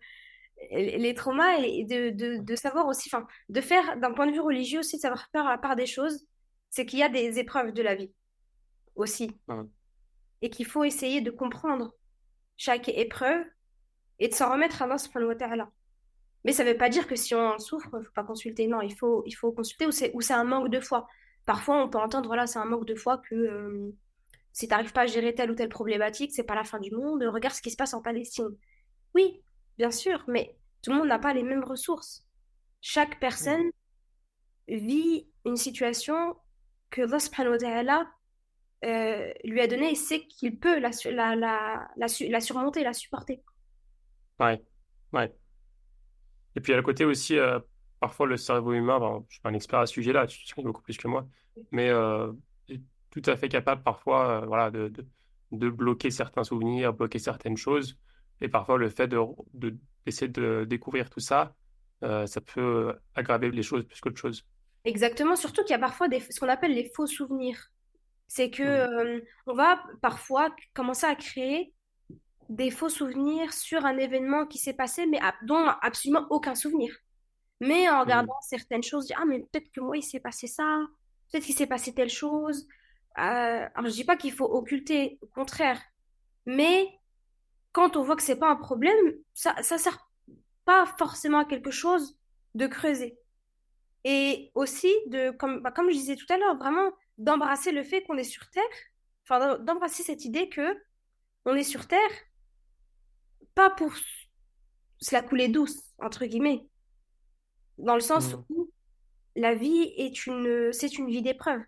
les traumas et de savoir aussi, enfin, de faire d'un point de vue religieux aussi, de savoir faire la part des choses, c'est qu'il y a des épreuves de la vie aussi Ouais, et qu'il faut essayer de comprendre chaque épreuve et de s'en remettre à Allah subhanahu wa ta'ala. Mais ça ne veut pas dire que si on souffre, il ne faut pas consulter. Non, il faut consulter ou c'est un manque de foi. Parfois, on peut entendre, voilà, c'est un manque de foi que si tu n'arrives pas à gérer telle ou telle problématique, c'est pas la fin du monde. Regarde ce qui se passe en Palestine. Oui, bien sûr, mais tout le monde n'a pas les mêmes ressources. Chaque ouais. personne vit une situation que Allah subhanahu wa ta'ala lui a donnée et sait qu'il peut la surmonter, la supporter. Ouais. Ouais. Et puis, il y a le côté aussi, parfois, le cerveau humain, bon, je suis pas un expert à ce sujet-là, tu connais beaucoup plus que moi, mais est tout à fait capable parfois voilà, de bloquer certains souvenirs, bloquer certaines choses. Et parfois, le fait d'essayer de découvrir tout ça, ça peut aggraver les choses plus qu'autre chose. Exactement, surtout qu'il y a parfois ce qu'on appelle les faux souvenirs. C'est que Mhm. on va parfois commencer à créer des faux souvenirs sur un événement qui s'est passé, mais dont absolument aucun souvenir. Mais en Mhm. regardant certaines choses, je dis, ah, mais peut-être que moi, il s'est passé ça, peut-être qu'il s'est passé telle chose. Alors, je dis pas qu'il faut occulter, au contraire. Mais quand on voit que c'est pas un problème, ça sert pas forcément à quelque chose de creuser. Et aussi, comme je disais tout à l'heure, vraiment d'embrasser le fait qu'on est sur Terre, enfin, d'embrasser cette idée que on est sur Terre, pas pour se la couler douce, entre guillemets, dans le sens Mhm. où la vie c'est une vie d'épreuve.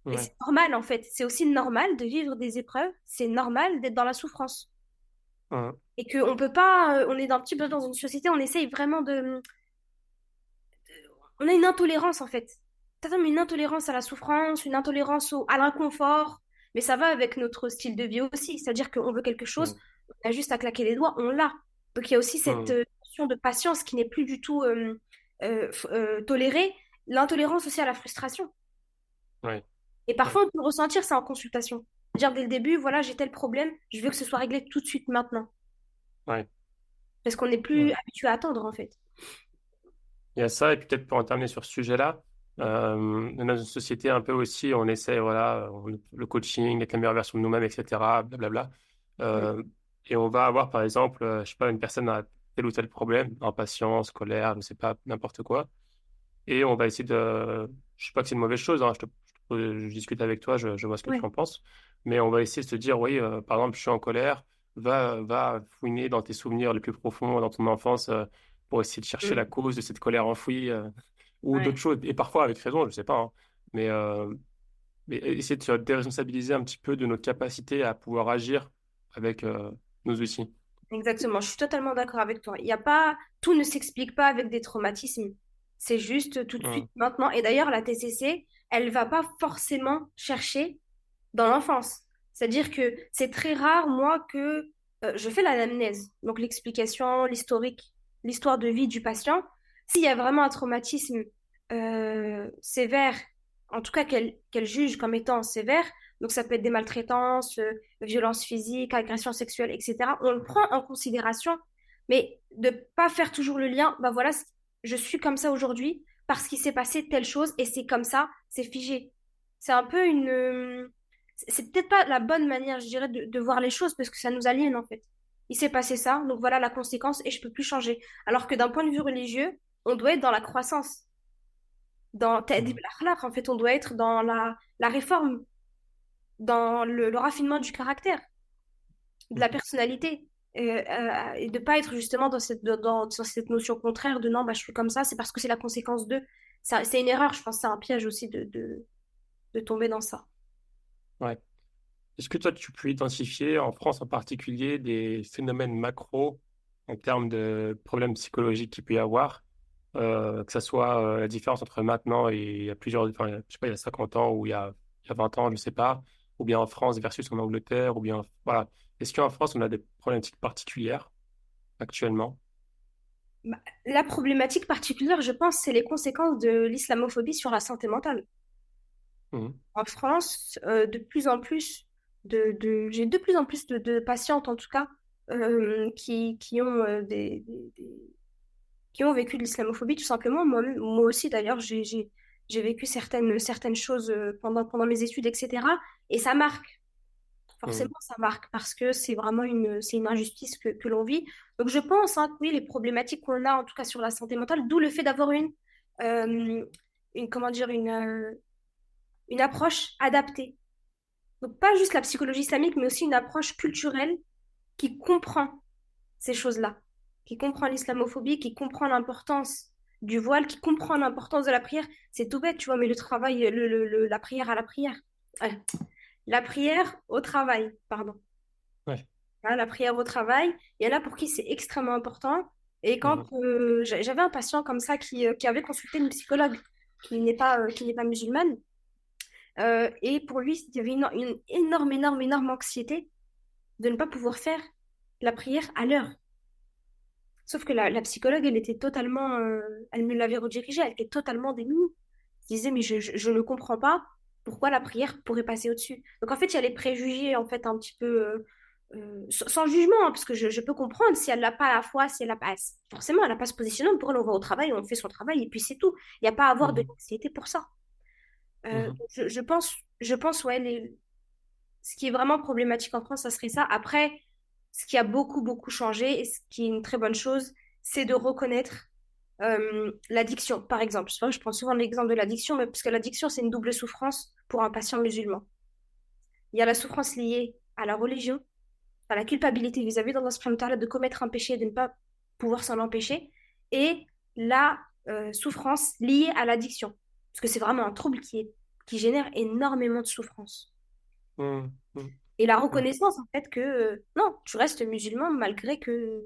Et Ouais. c'est normal, en fait. C'est aussi normal de vivre des épreuves. C'est normal d'être dans la souffrance. Mhm. Et qu'on peut pas, on est un petit peu dans une société, on essaye vraiment on a une intolérance, en fait. T'as une intolérance à la souffrance, une intolérance à l'inconfort. Mais ça va avec notre style de vie aussi. C'est-à-dire qu'on veut quelque chose, Mhm. on a juste à claquer les doigts, on l'a. Donc il y a aussi cette Mhm. notion de patience qui n'est plus du tout tolérée. L'intolérance aussi à la frustration. Ouais. Et Ouais. parfois, on peut le ressentir ça en consultation. Dire dès le début, voilà, j'ai tel problème, je veux que ce soit réglé tout de suite maintenant. Ouais. Parce qu'on n'est plus Ouais. habitué à attendre, en fait. Il y a ça, et puis peut-être pour en terminer sur ce sujet-là, dans une société un peu aussi, on essaie, voilà, le coaching, d'être la meilleure version de nous-mêmes, etc., blablabla. Mm. Euh, et on va avoir, par exemple, je sais pas, une personne a tel ou tel problème, impatience, colère, je sais pas, n'importe quoi. Et on va essayer de, je sais pas que c'est une mauvaise chose, hein, je discute avec toi, je vois ce que tu Ouais. en penses, mais on va essayer de se dire, oui, par exemple, je suis en colère, va fouiner dans tes souvenirs les plus profonds, dans ton enfance, pour essayer de chercher la Mm. cause de cette colère enfouie, ou d'autres Ouais. choses, et parfois avec raison, je sais pas, hein, mais, euh, mais essayer de se déresponsabiliser un petit peu de notre capacité à pouvoir agir avec nos outils. Exactement, je suis totalement d'accord avec toi. Il y a pas, tout ne s'explique pas avec des traumatismes. C'est juste tout de suite Hum, maintenant. Et d'ailleurs, la TCC, elle va pas forcément chercher dans l'enfance. C'est-à-dire que c'est très rare, moi, que je fais l'anamnèse, donc l'explication, l'historique, l'histoire de vie du patient. S'il y a vraiment un traumatisme sévère, en tout cas qu'elle juge comme étant sévère, donc ça peut être des maltraitances, violences physiques, agressions sexuelles, etc. On le prend en considération, mais de pas faire toujours le lien, bah voilà, je suis comme ça aujourd'hui parce qu'il s'est passé telle chose et c'est comme ça, c'est figé. C'est un peu une c'est peut-être pas la bonne manière, je dirais, de voir les choses parce que ça nous aliène en fait. Il s'est passé ça, donc voilà la conséquence et je peux plus changer. Alors que d'un point de vue religieux, on doit être dans la croissance, dans ta'dib hum, al-akhlaq, en fait, on doit être dans la réforme, dans le raffinement du caractère, de la hum. personnalité. et de pas être justement dans cette notion contraire de non, bah, je suis comme ça, c'est parce que c'est la conséquence de. C'est une erreur, je pense, c'est un piège aussi de tomber dans ça. Ouais. Est-ce que toi, tu peux identifier, en France en particulier, des phénomènes macro en termes de problèmes psychologiques qu'il peut y avoir, que ce soit la différence entre maintenant et il y a plusieurs, enfin, je sais pas, il y a 50 ans ou il y a 20 ans, je ne sais pas, ou bien en France versus en Angleterre, ou bien, voilà. Est-ce qu'en France, on a des problématiques particulières actuellement? Bah, la problématique particulière, je pense, c'est les conséquences de l'islamophobie sur la santé mentale. Mhm. En France, de plus en plus j'ai de plus en plus de patientes, en tout cas, qui ont qui ont vécu de l'islamophobie, tout simplement. Moi aussi, d'ailleurs, j'ai vécu certaines choses pendant mes études, etc. Et ça marque, Mhm. forcément, ça marque, parce que c'est une injustice que l'on vit. Donc, je pense, hein, que oui, les problématiques qu'on a, en tout cas sur la santé mentale, d'où le fait d'avoir euh, comment dire, une approche adaptée. Donc, pas juste la psychologie islamique, mais aussi une approche culturelle qui comprend ces choses-là, qui comprend l'islamophobie, qui comprend l'importance du voile, qui comprend l'importance de la prière. C'est tout bête, tu vois, mais le travail, la prière à la prière. La prière au travail, pardon. Ouais. Hein, la prière au travail, il y en a pour qui c'est extrêmement important. Et quand Mhm. j'avais un patient comme ça qui avait consulté une psychologue qui n'est pas musulmane, et pour lui, il y avait une énorme, énorme, énorme anxiété de ne pas pouvoir faire la prière à l'heure. Sauf que la psychologue, elle était totalement, elle me l'avait redirigée, elle était totalement démunie. Elle disait, mais je ne comprends pas pourquoi la prière pourrait passer au-dessus. Donc en fait, il y a les préjugés, en fait, un petit peu, sans jugement, hein, parce que je peux comprendre si elle n'a pas la foi, si elle n'a pas, forcément, elle n'a pas ce positionnement. Pour elle, on va au travail, on fait son travail, et puis c'est tout. Il n'y a pas à avoir de Mhm. l'anxiété pour ça. Mhm. Je pense, ouais, ce qui est vraiment problématique en France, ça serait ça. Après, ce qui a beaucoup, beaucoup changé, et ce qui est une très bonne chose, c'est de reconnaître l'addiction, par exemple. C'est vrai que je prends souvent l'exemple de l'addiction, mais parce que l'addiction, c'est une double souffrance pour un patient musulman. Il y a la souffrance liée à la religion, à la culpabilité vis-à-vis d'Allah subhanahu wa ta'ala de commettre un péché et de ne pas pouvoir s'en empêcher, et la souffrance liée à l'addiction. Parce que c'est vraiment un trouble qui génère énormément de souffrance. Mhm. Mhm. Et la Ouais. reconnaissance, en fait, que non, tu restes musulman malgré que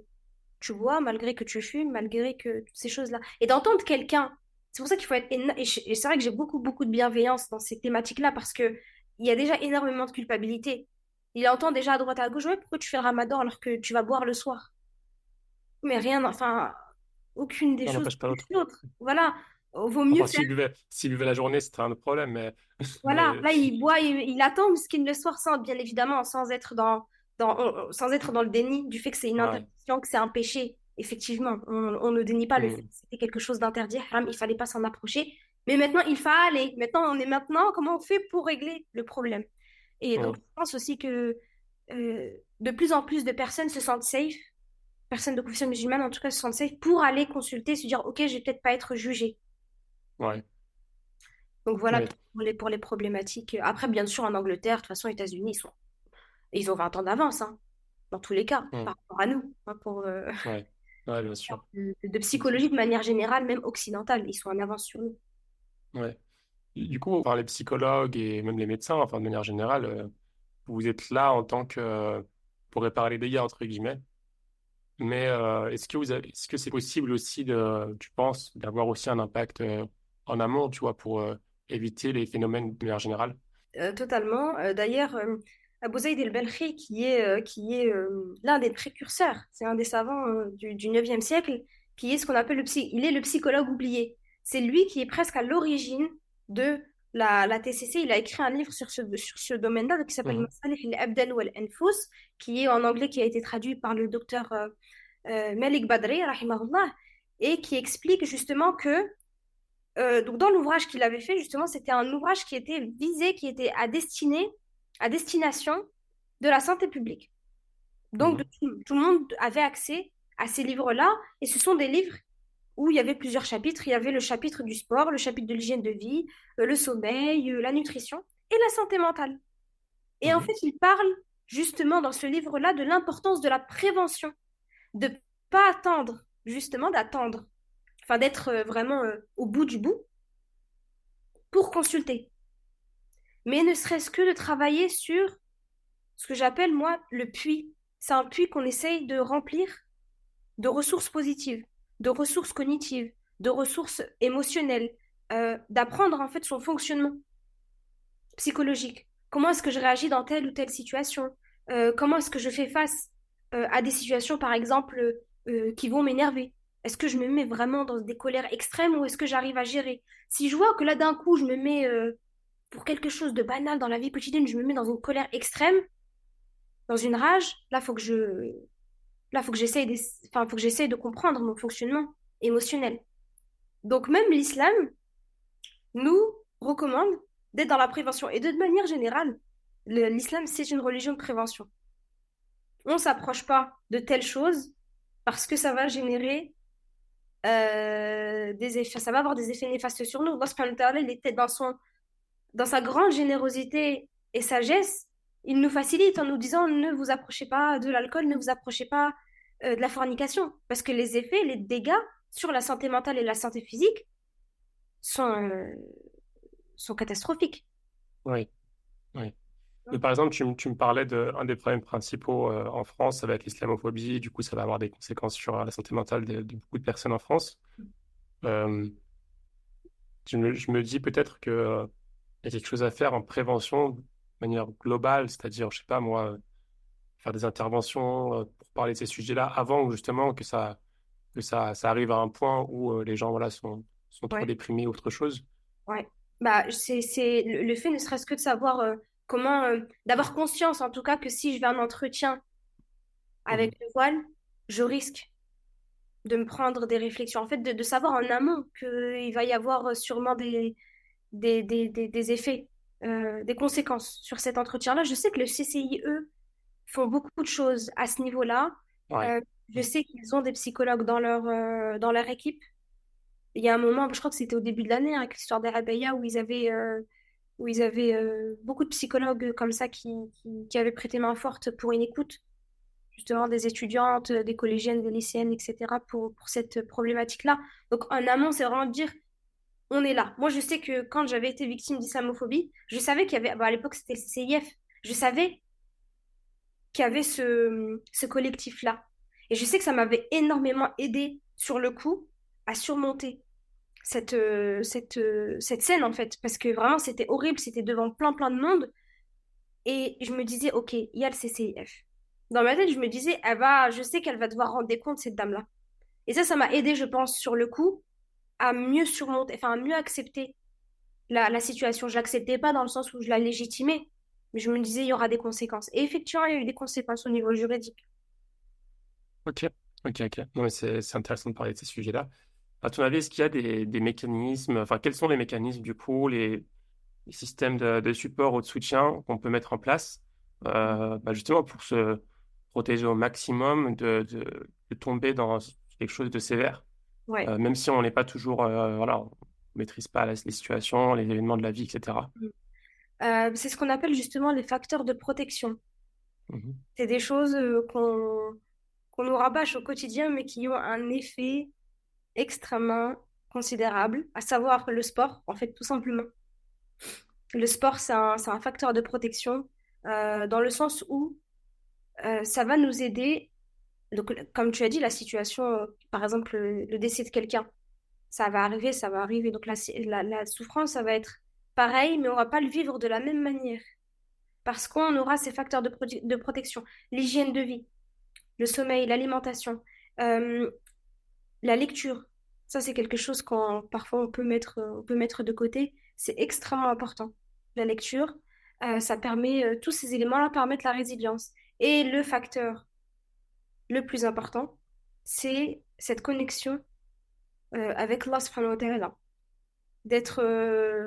tu bois, malgré que tu fumes, malgré que toutes ces choses-là. Et d'entendre quelqu'un, c'est pour ça qu'il faut être... Et c'est vrai que j'ai beaucoup, beaucoup de bienveillance dans ces thématiques-là parce que il y a déjà énormément de culpabilité. Il entend déjà à droite à gauche, ouais, pourquoi tu fais le ramadan alors que tu vas boire le soir? Mais rien, enfin, aucune des Ça choses n'empêche pas l'autre. plus l'autre. Voilà, vaut mieux Enfin, faire. s'il buvait la journée, c'était un autre problème, mais, Voilà, mais là, il boit, il attend Miskin le soir, sans, bien évidemment, sans être dans le déni du fait que c'est une ouais. interdiction, que c'est un péché. Effectivement, on ne dénie pas le fait Mhm. que c'était quelque chose d'interdit, haram, il fallait pas s'en approcher. Mais maintenant, il fallait. Maintenant, comment on fait pour régler le problème? Et donc, Mhm. je pense aussi que de plus en plus de personnes se sentent safe, personnes de confession musulmane en tout cas se sentent safe pour aller consulter, se dire, OK, je vais peut-être pas être jugée. Ouais. Donc voilà Ouais. peut-être pour les problématiques. Après, bien sûr, en Angleterre, de toute façon, aux États-Unis, ils ont 20 ans d'avance, hein, dans tous les cas, Mhm. par rapport à nous, hein, Ouais. Ouais, bien sûr. de Bien sûr. psychologie de manière générale, même occidentale. Ils sont en avance sur nous. Ouais. Du coup, enfin, les psychologues et même les médecins, enfin, de manière générale, vous êtes là en tant que, pour réparer les dégâts, entre guillemets. Mais est-ce que c'est possible aussi tu penses, d'avoir aussi un impact en amont, tu vois, pour éviter les phénomènes de manière générale? Totalement. D'ailleurs, Abou Zaïd el-Belkhi, qui est l'un des précurseurs, c'est un des savants du 9e siècle, qui est ce qu'on appelle il est le psychologue oublié. C'est lui qui est presque à l'origine de la TCC. Il a écrit un livre sur ce domaine-là qui s'appelle Mhm. Masalih al-Abdan wal-Anfus, qui est en anglais, qui a été traduit par le docteur Malik Badri, rahimahullah, et qui explique justement que donc dans l'ouvrage qu'il avait fait, justement, c'était un ouvrage qui était visé, qui était à destination de la santé publique. Donc Mhm. tout le monde avait accès à ces livres-là, et ce sont des livres où il y avait plusieurs chapitres. Il y avait le chapitre du sport, le chapitre de l'hygiène de vie, le sommeil, la nutrition et la santé mentale. Et en Mhm. fait, il parle justement dans ce livre-là de l'importance de la prévention, de pas attendre, justement d'attendre, enfin d'être vraiment au bout du bout pour consulter, mais ne serait-ce que de travailler sur ce que j'appelle moi le puits. C'est un puits qu'on essaye de remplir de ressources positives, de ressources cognitives, de ressources émotionnelles, d'apprendre en fait son fonctionnement psychologique. Comment est-ce que je réagis dans telle ou telle situation? Comment est-ce que je fais face à des situations, par exemple, qui vont m'énerver? Est-ce que je me mets vraiment dans des colères extrêmes ou est-ce que j'arrive à gérer? Si je vois que là, d'un coup, je me mets, pour quelque chose de banal dans la vie quotidienne, je me mets dans une colère extrême, dans une rage, là, faut que j'essaye de comprendre mon fonctionnement émotionnel. Donc, même l'islam nous recommande d'être dans la prévention. Et de manière générale, l'islam, c'est une religion de prévention. On ne s'approche pas de telles choses parce que ça va générer des effets, ça va avoir des effets néfastes sur nous. Allah subhanahu wa ta'ala, il était dans sa grande générosité et sagesse, il nous facilite en nous disant ne vous approchez pas de l'alcool, ne vous approchez pas de la fornication. Parce que les effets, les dégâts sur la santé mentale et la santé physique sont, sont catastrophiques. Oui, oui. Mais par exemple, tu me parlais d'un des problèmes principaux en France, ça va être l'islamophobie. Du coup, ça va avoir des conséquences sur la santé mentale de beaucoup de personnes en France. Euh, je me dis peut-être que, il y a quelque chose à faire en prévention de manière globale, c'est-à-dire, je sais pas moi, faire des interventions pour parler de ces sujets-là avant justement ça arrive à un point où les gens voilà, sont trop Ouais, déprimés ou autre chose. ouais. Bah, c'est le fait ne serait-ce que de savoir comment, d'avoir conscience en tout cas que si je vais à un entretien Mhm. avec le voile, je risque de me prendre des réflexions. En fait, de savoir en amont qu'il va y avoir sûrement des effets, des conséquences sur cet entretien-là. Je sais que le CCIE font beaucoup de choses à ce niveau-là. Ouais. Euh, je sais qu'ils ont des psychologues dans leur équipe. Il y a un moment, je crois que c'était au début de l'année, hein, avec l'histoire des Rabaya, où ils avaient beaucoup de psychologues comme ça qui avaient prêté main forte pour une écoute, justement des étudiantes, des collégiennes, des lycéennes, etc., pour cette problématique-là. Donc en amont, c'est vraiment de dire, on est là. Moi, je sais que quand j'avais été victime d'islamophobie, je savais qu'il y avait, bah, à l'époque, c'était le CCIF, je savais qu'il y avait ce collectif-là. Et je sais que ça m'avait énormément aidé sur le coup à surmonter cette scène, en fait, parce que vraiment, c'était horrible, c'était devant plein de monde. Et je me disais, OK, il y a le CCIF. Dans ma tête, je me disais, je sais qu'elle va devoir rendre des comptes, cette dame-là. Et ça m'a aidé, je pense, sur le coup, à mieux surmonter, enfin, à mieux accepter la situation. Je l'acceptais pas dans le sens où je la légitimais, mais je me disais, il y aura des conséquences. Et effectivement, il y a eu des conséquences au niveau juridique. Ok, ok. Non, mais c'est intéressant de parler de ces sujets-là. À ton avis, est-ce qu'il y a des mécanismes, enfin, quels sont les mécanismes, du coup, les systèmes de support ou de soutien qu'on peut mettre en place, bah, justement pour se protéger au maximum de tomber dans quelque chose de sévère, Ouais. même si on n'est pas toujours, voilà, on maîtrise pas les situations, les événements de la vie, etc. C'est ce qu'on appelle justement les facteurs de protection. Mhm. C'est des choses qu'on nous rabâche au quotidien, mais qui ont un effet extrêmement considérable, à savoir le sport, en fait, tout simplement. Le sport, c'est un facteur de protection dans le sens où ça va nous aider. Donc, comme tu as dit, la situation, par exemple, le décès de quelqu'un, ça va arriver, ça va arriver. Donc, la souffrance, ça va être pareil, mais on va pas le vivre de la même manière parce qu'on aura ces facteurs de protection. L'hygiène de vie, le sommeil, l'alimentation, euh, la lecture. Ça, c'est quelque chose qu'on parfois on peut mettre de côté. C'est extrêmement important. La lecture, ça permet, tous ces éléments-là permettent la résilience. Et le facteur le plus important, c'est cette connexion avec Allah subhanahu wa ta'ala. D'être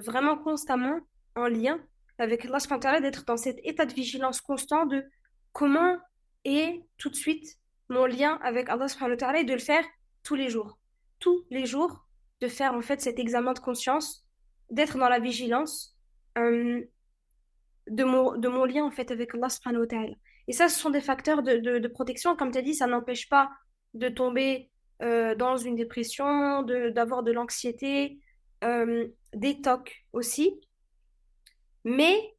vraiment constamment en lien avec Allah subhanahu wa ta'ala, d'être dans cet état de vigilance constant de comment est tout de suite mon lien avec Allah subhanahu wa ta'ala et de le faire tous les jours. Tous les jours, de faire en fait cet examen de conscience, d'être dans la vigilance de mon lien en fait avec Allah subhanahu wa ta'ala. Et ça, ce sont des facteurs de protection. Comme tu as dit, ça n'empêche pas de tomber dans une dépression, d'avoir de l'anxiété, des TOC aussi. Mais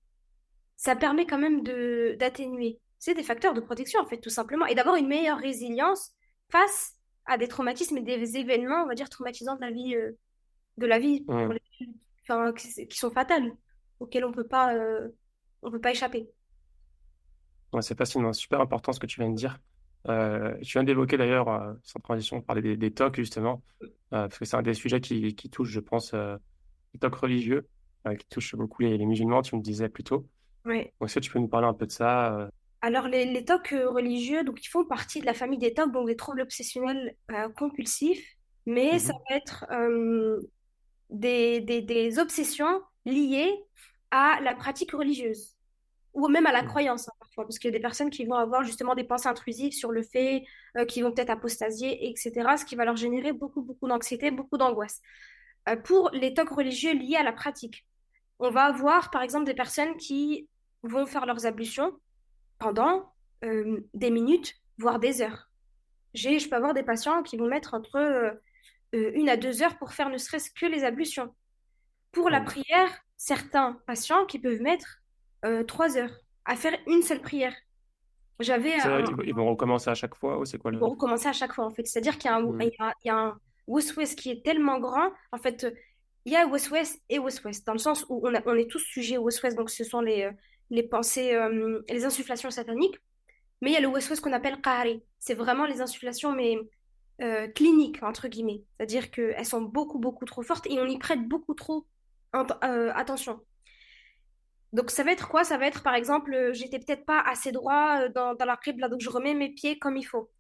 ça permet quand même d'atténuer. C'est des facteurs de protection, en fait, tout simplement. Et d'avoir une meilleure résilience face à des traumatismes et des événements, on va dire, traumatisants de la vie pour Hum. enfin, qui sont fatales, auxquels on peut pas échapper. Ouais, c'est fascinant, c'est super important ce que tu viens de dire. Tu viens d'évoquer d'ailleurs, sans transition, parler des TOC justement, parce que c'est un des sujets qui touche, je pense, les TOC religieux, qui touche beaucoup les musulmans, tu me disais plus tôt. Ouais. Donc, est-ce que tu peux nous parler un peu de ça? Alors, les TOC religieux, donc, ils font partie de la famille des TOC, donc des troubles obsessionnels compulsifs, mais ça Mhm. va être des obsessions liées à la pratique religieuse ou même à la Mhm. croyance hein, parfois, parce qu'il y a des personnes qui vont avoir justement des pensées intrusives sur le fait, qui vont peut-être apostasier, etc., ce qui va leur générer beaucoup, beaucoup d'anxiété, beaucoup d'angoisse. Pour les TOC religieux liés à la pratique, on va avoir par exemple des personnes qui vont faire leurs ablutions pendant des minutes, voire des heures. Je peux avoir des patients qui vont mettre entre 1 à 2 heures pour faire ne serait-ce que les ablutions. Pour la Mhm. prière, certains patients qui peuvent mettre 3 heures à faire une seule prière. J'avais Ça, un... ils vont recommencer à chaque fois ou c'est quoi Ils le... vont recommencer à chaque fois, en fait. C'est-à-dire qu'il y a Mhm. il y a un west-west qui est tellement grand. En fait, il y a west-west et west-west, dans le sens où on est tous sujets au west-west, donc ce sont les pensées, les insufflations sataniques. Mais il y a le west-west qu'on appelle qahari. C'est vraiment les insufflations, mais cliniques, entre guillemets. C'est-à-dire qu'elles sont beaucoup, beaucoup trop fortes et on y prête beaucoup trop attention. Donc ça va être quoi? Ça va être par exemple, j'étais peut-être pas assez droit dans la qibla, donc je remets mes pieds comme il faut.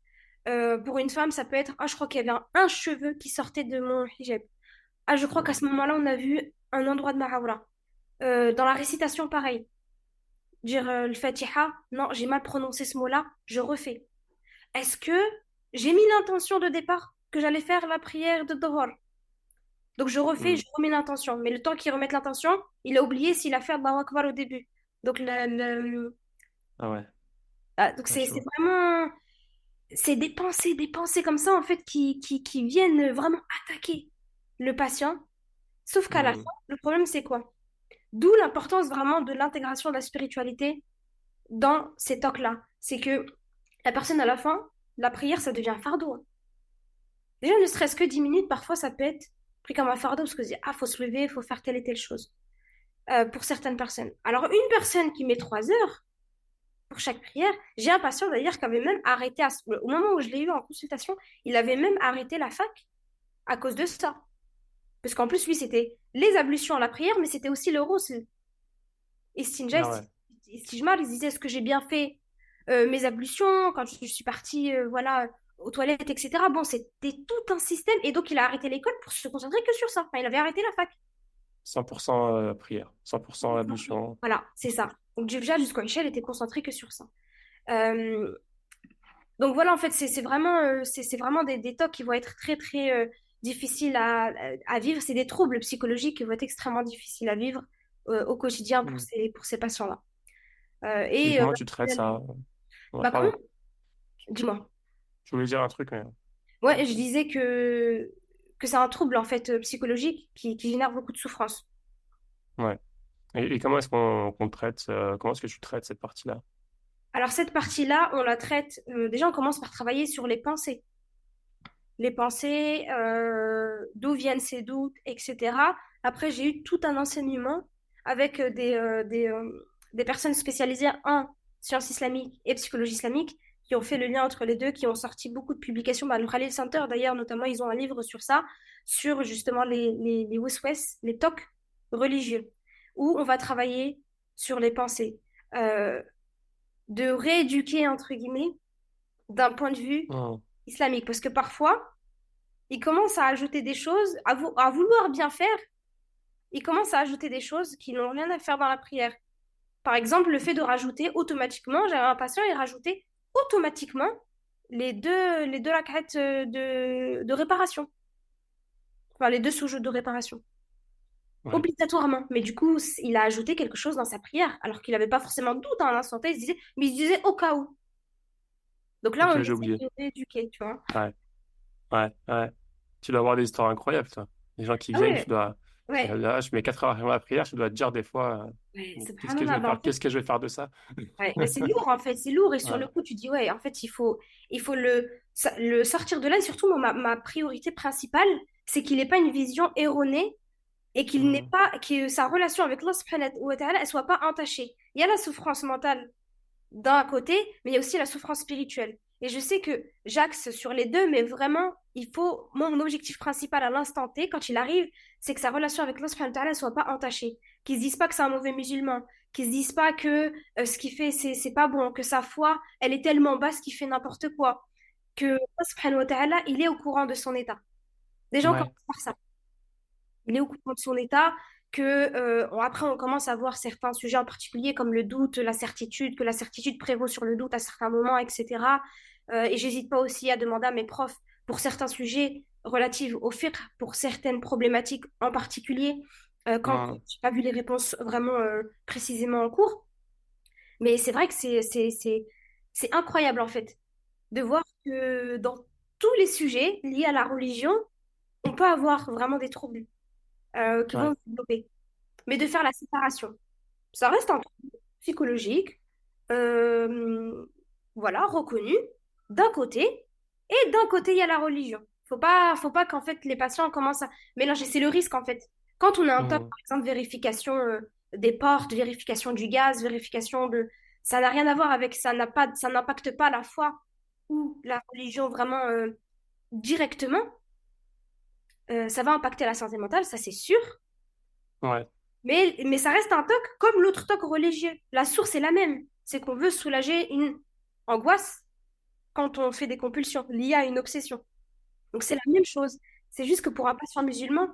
Pour une femme, ça peut être, ah, je crois qu'il y avait un cheveu qui sortait de mon hijab. Ah, je crois qu'à ce moment-là, on a vu un endroit de ma hawra. Dans la récitation, pareil. Dire le Fatiha, non, j'ai mal prononcé ce mot-là, je refais. Est-ce que j'ai mis l'intention de départ que j'allais faire la prière de Dhuhr? Donc je refais, Mhm. je remets l'intention. Mais le temps qu'il remette l'intention, il a oublié s'il a fait Allahu Akbar au début. Donc, Ah ouais, donc ouais, je c'est vois. vraiment c'est des pensées comme ça en fait qui viennent vraiment attaquer le patient. Sauf qu'à la fin, Mhm. le problème c'est quoi? D'où l'importance vraiment de l'intégration de la spiritualité dans ces tocs-là. C'est que la personne à la fin, la prière, ça devient un fardeau, hein. Déjà, ne serait-ce que 10 minutes, parfois ça peut être pris comme un fardeau parce que c'est ah, faut se lever, faut faire telle et telle chose pour certaines personnes. Alors, une personne qui met 3 heures pour chaque prière, j'ai un patient d'ailleurs qui avait même arrêté, au moment où je l'ai eu en consultation, il avait même arrêté la fac à cause de ça. Parce qu'en plus, lui, c'était les ablutions à la prière, mais c'était aussi le ghusl. Istinja, Ah ouais. istijmar, il disait est-ce que j'ai bien fait mes ablutions quand je suis partie voilà, aux toilettes, etc. Bon, c'était tout un système. Et donc, il a arrêté l'école pour se concentrer que sur ça. Enfin, il avait arrêté la fac. 100% prière, 100% ablution. Voilà, c'est ça. Donc, déjà, jusqu'à Michel était concentré que sur ça. Euh, donc voilà, en fait, c'est vraiment des tocs qui vont être très, très difficiles à vivre. C'est des troubles psychologiques qui vont être extrêmement difficiles à vivre au quotidien Mhm. pour ces patients-là. Et Et comment tu traites ça? Ouais, bah comment? pardon, Dis-moi. je voulais dire un truc, mais... Ouais, je disais que c'est un trouble en fait psychologique qui génère beaucoup de souffrance. Ouais. Et comment est-ce qu'on traite, comment est-ce que tu traites cette partie-là? Alors cette partie-là, on la traite, déjà on commence par travailler sur les pensées. Les pensées, d'où viennent ces doutes, etc. Après, j'ai eu tout un enseignement avec des personnes spécialisées en sciences islamiques et psychologie islamique qui ont fait le lien entre les deux, qui ont sorti beaucoup de publications. Bah, le Khalil Center, d'ailleurs, notamment, ils ont un livre sur ça, sur justement les West, les TOC religieux, où on va travailler sur les pensées, euh, de rééduquer, entre guillemets, d'un point de vue Mhm. islamique. Parce que parfois, il commence à ajouter des choses, à vouloir bien faire, il commence à ajouter des choses qui n'ont rien à faire dans la prière. Par exemple, le fait de rajouter automatiquement, j'avais un patient, il rajoutait automatiquement les deux rak'at de réparation. Enfin, les deux sujouds de réparation. Ouais. obligatoirement. Mais du coup, il a ajouté quelque chose dans sa prière, alors qu'il n'avait pas forcément de doute à l'instant T, il se disait, mais il se disait au cas où. Donc là, Ok, on j'ai essaie oublié. de rééduquer, tu vois. Ouais, ouais, ouais. Tu dois avoir des histoires incroyables, toi. Les gens qui Ah viennent, ouais, là, ouais, là, je mets 4 heures avant la prière, tu dois te dire des fois, ouais, mais qu'est-ce que je subhanallah, vais bah faire? Qu'est-ce que je vais faire de ça? ouais, mais c'est lourd en fait, c'est lourd et sur le Ouais. coup tu dis ouais, en fait il faut le sortir de là et surtout moi, ma priorité principale c'est qu'il n'ait pas une vision erronée et qu'il n'ait Hmm. pas que sa relation avec Allah subhanahu wa ta'ala elle soit pas entachée. Il y a la souffrance mentale d'un côté, mais il y a aussi la souffrance spirituelle. Et je sais que j'axe sur les deux, mais vraiment, moi, mon objectif principal à l'instant T, quand il arrive, c'est que sa relation avec Allah subhanahu wa ta'ala ne soit pas entachée. Qu'il se dise pas que c'est un mauvais musulman, qu'il se dise pas que ce qu'il fait, c'est pas bon, que sa foi, elle est tellement basse qu'il fait n'importe quoi. Que Allah subhanahu wa ta'ala, il est au courant de son état. Des gens Ouais. commencent par ça. Il est au courant de son état, que après on commence à voir certains sujets en particulier comme le doute, la certitude, que la certitude prévaut sur le doute à certains moments, etc. Et j'hésite pas aussi à demander à mes profs pour certains sujets relatifs au fiqh, pour certaines problématiques en particulier, quand Hmm. j'ai pas vu les réponses vraiment précisément en cours. Mais c'est vrai que c'est incroyable en fait de voir que dans tous les sujets liés à la religion, on peut avoir vraiment des troubles qui vont Ouais. se développer, mais de faire la séparation. Ça reste un trouble psychologique, euh, voilà, reconnu, d'un côté, et d'un côté, il y a la religion. Faut pas qu'en fait les patients commencent à mélanger. C'est le risque en fait. Quand on a un top, Hmm. par exemple, vérification des portes, vérification du gaz, vérification de... Ça n'a rien à voir avec, ça n'impacte pas la foi ou la religion vraiment directement. Ça va impacter la santé mentale, ça c'est sûr. Ouais. Mais ça reste un toc comme l'autre toc religieux. La source est la même. C'est qu'on veut soulager une angoisse quand on fait des compulsions liées à une obsession. Donc c'est la même chose. C'est juste que pour un patient musulman,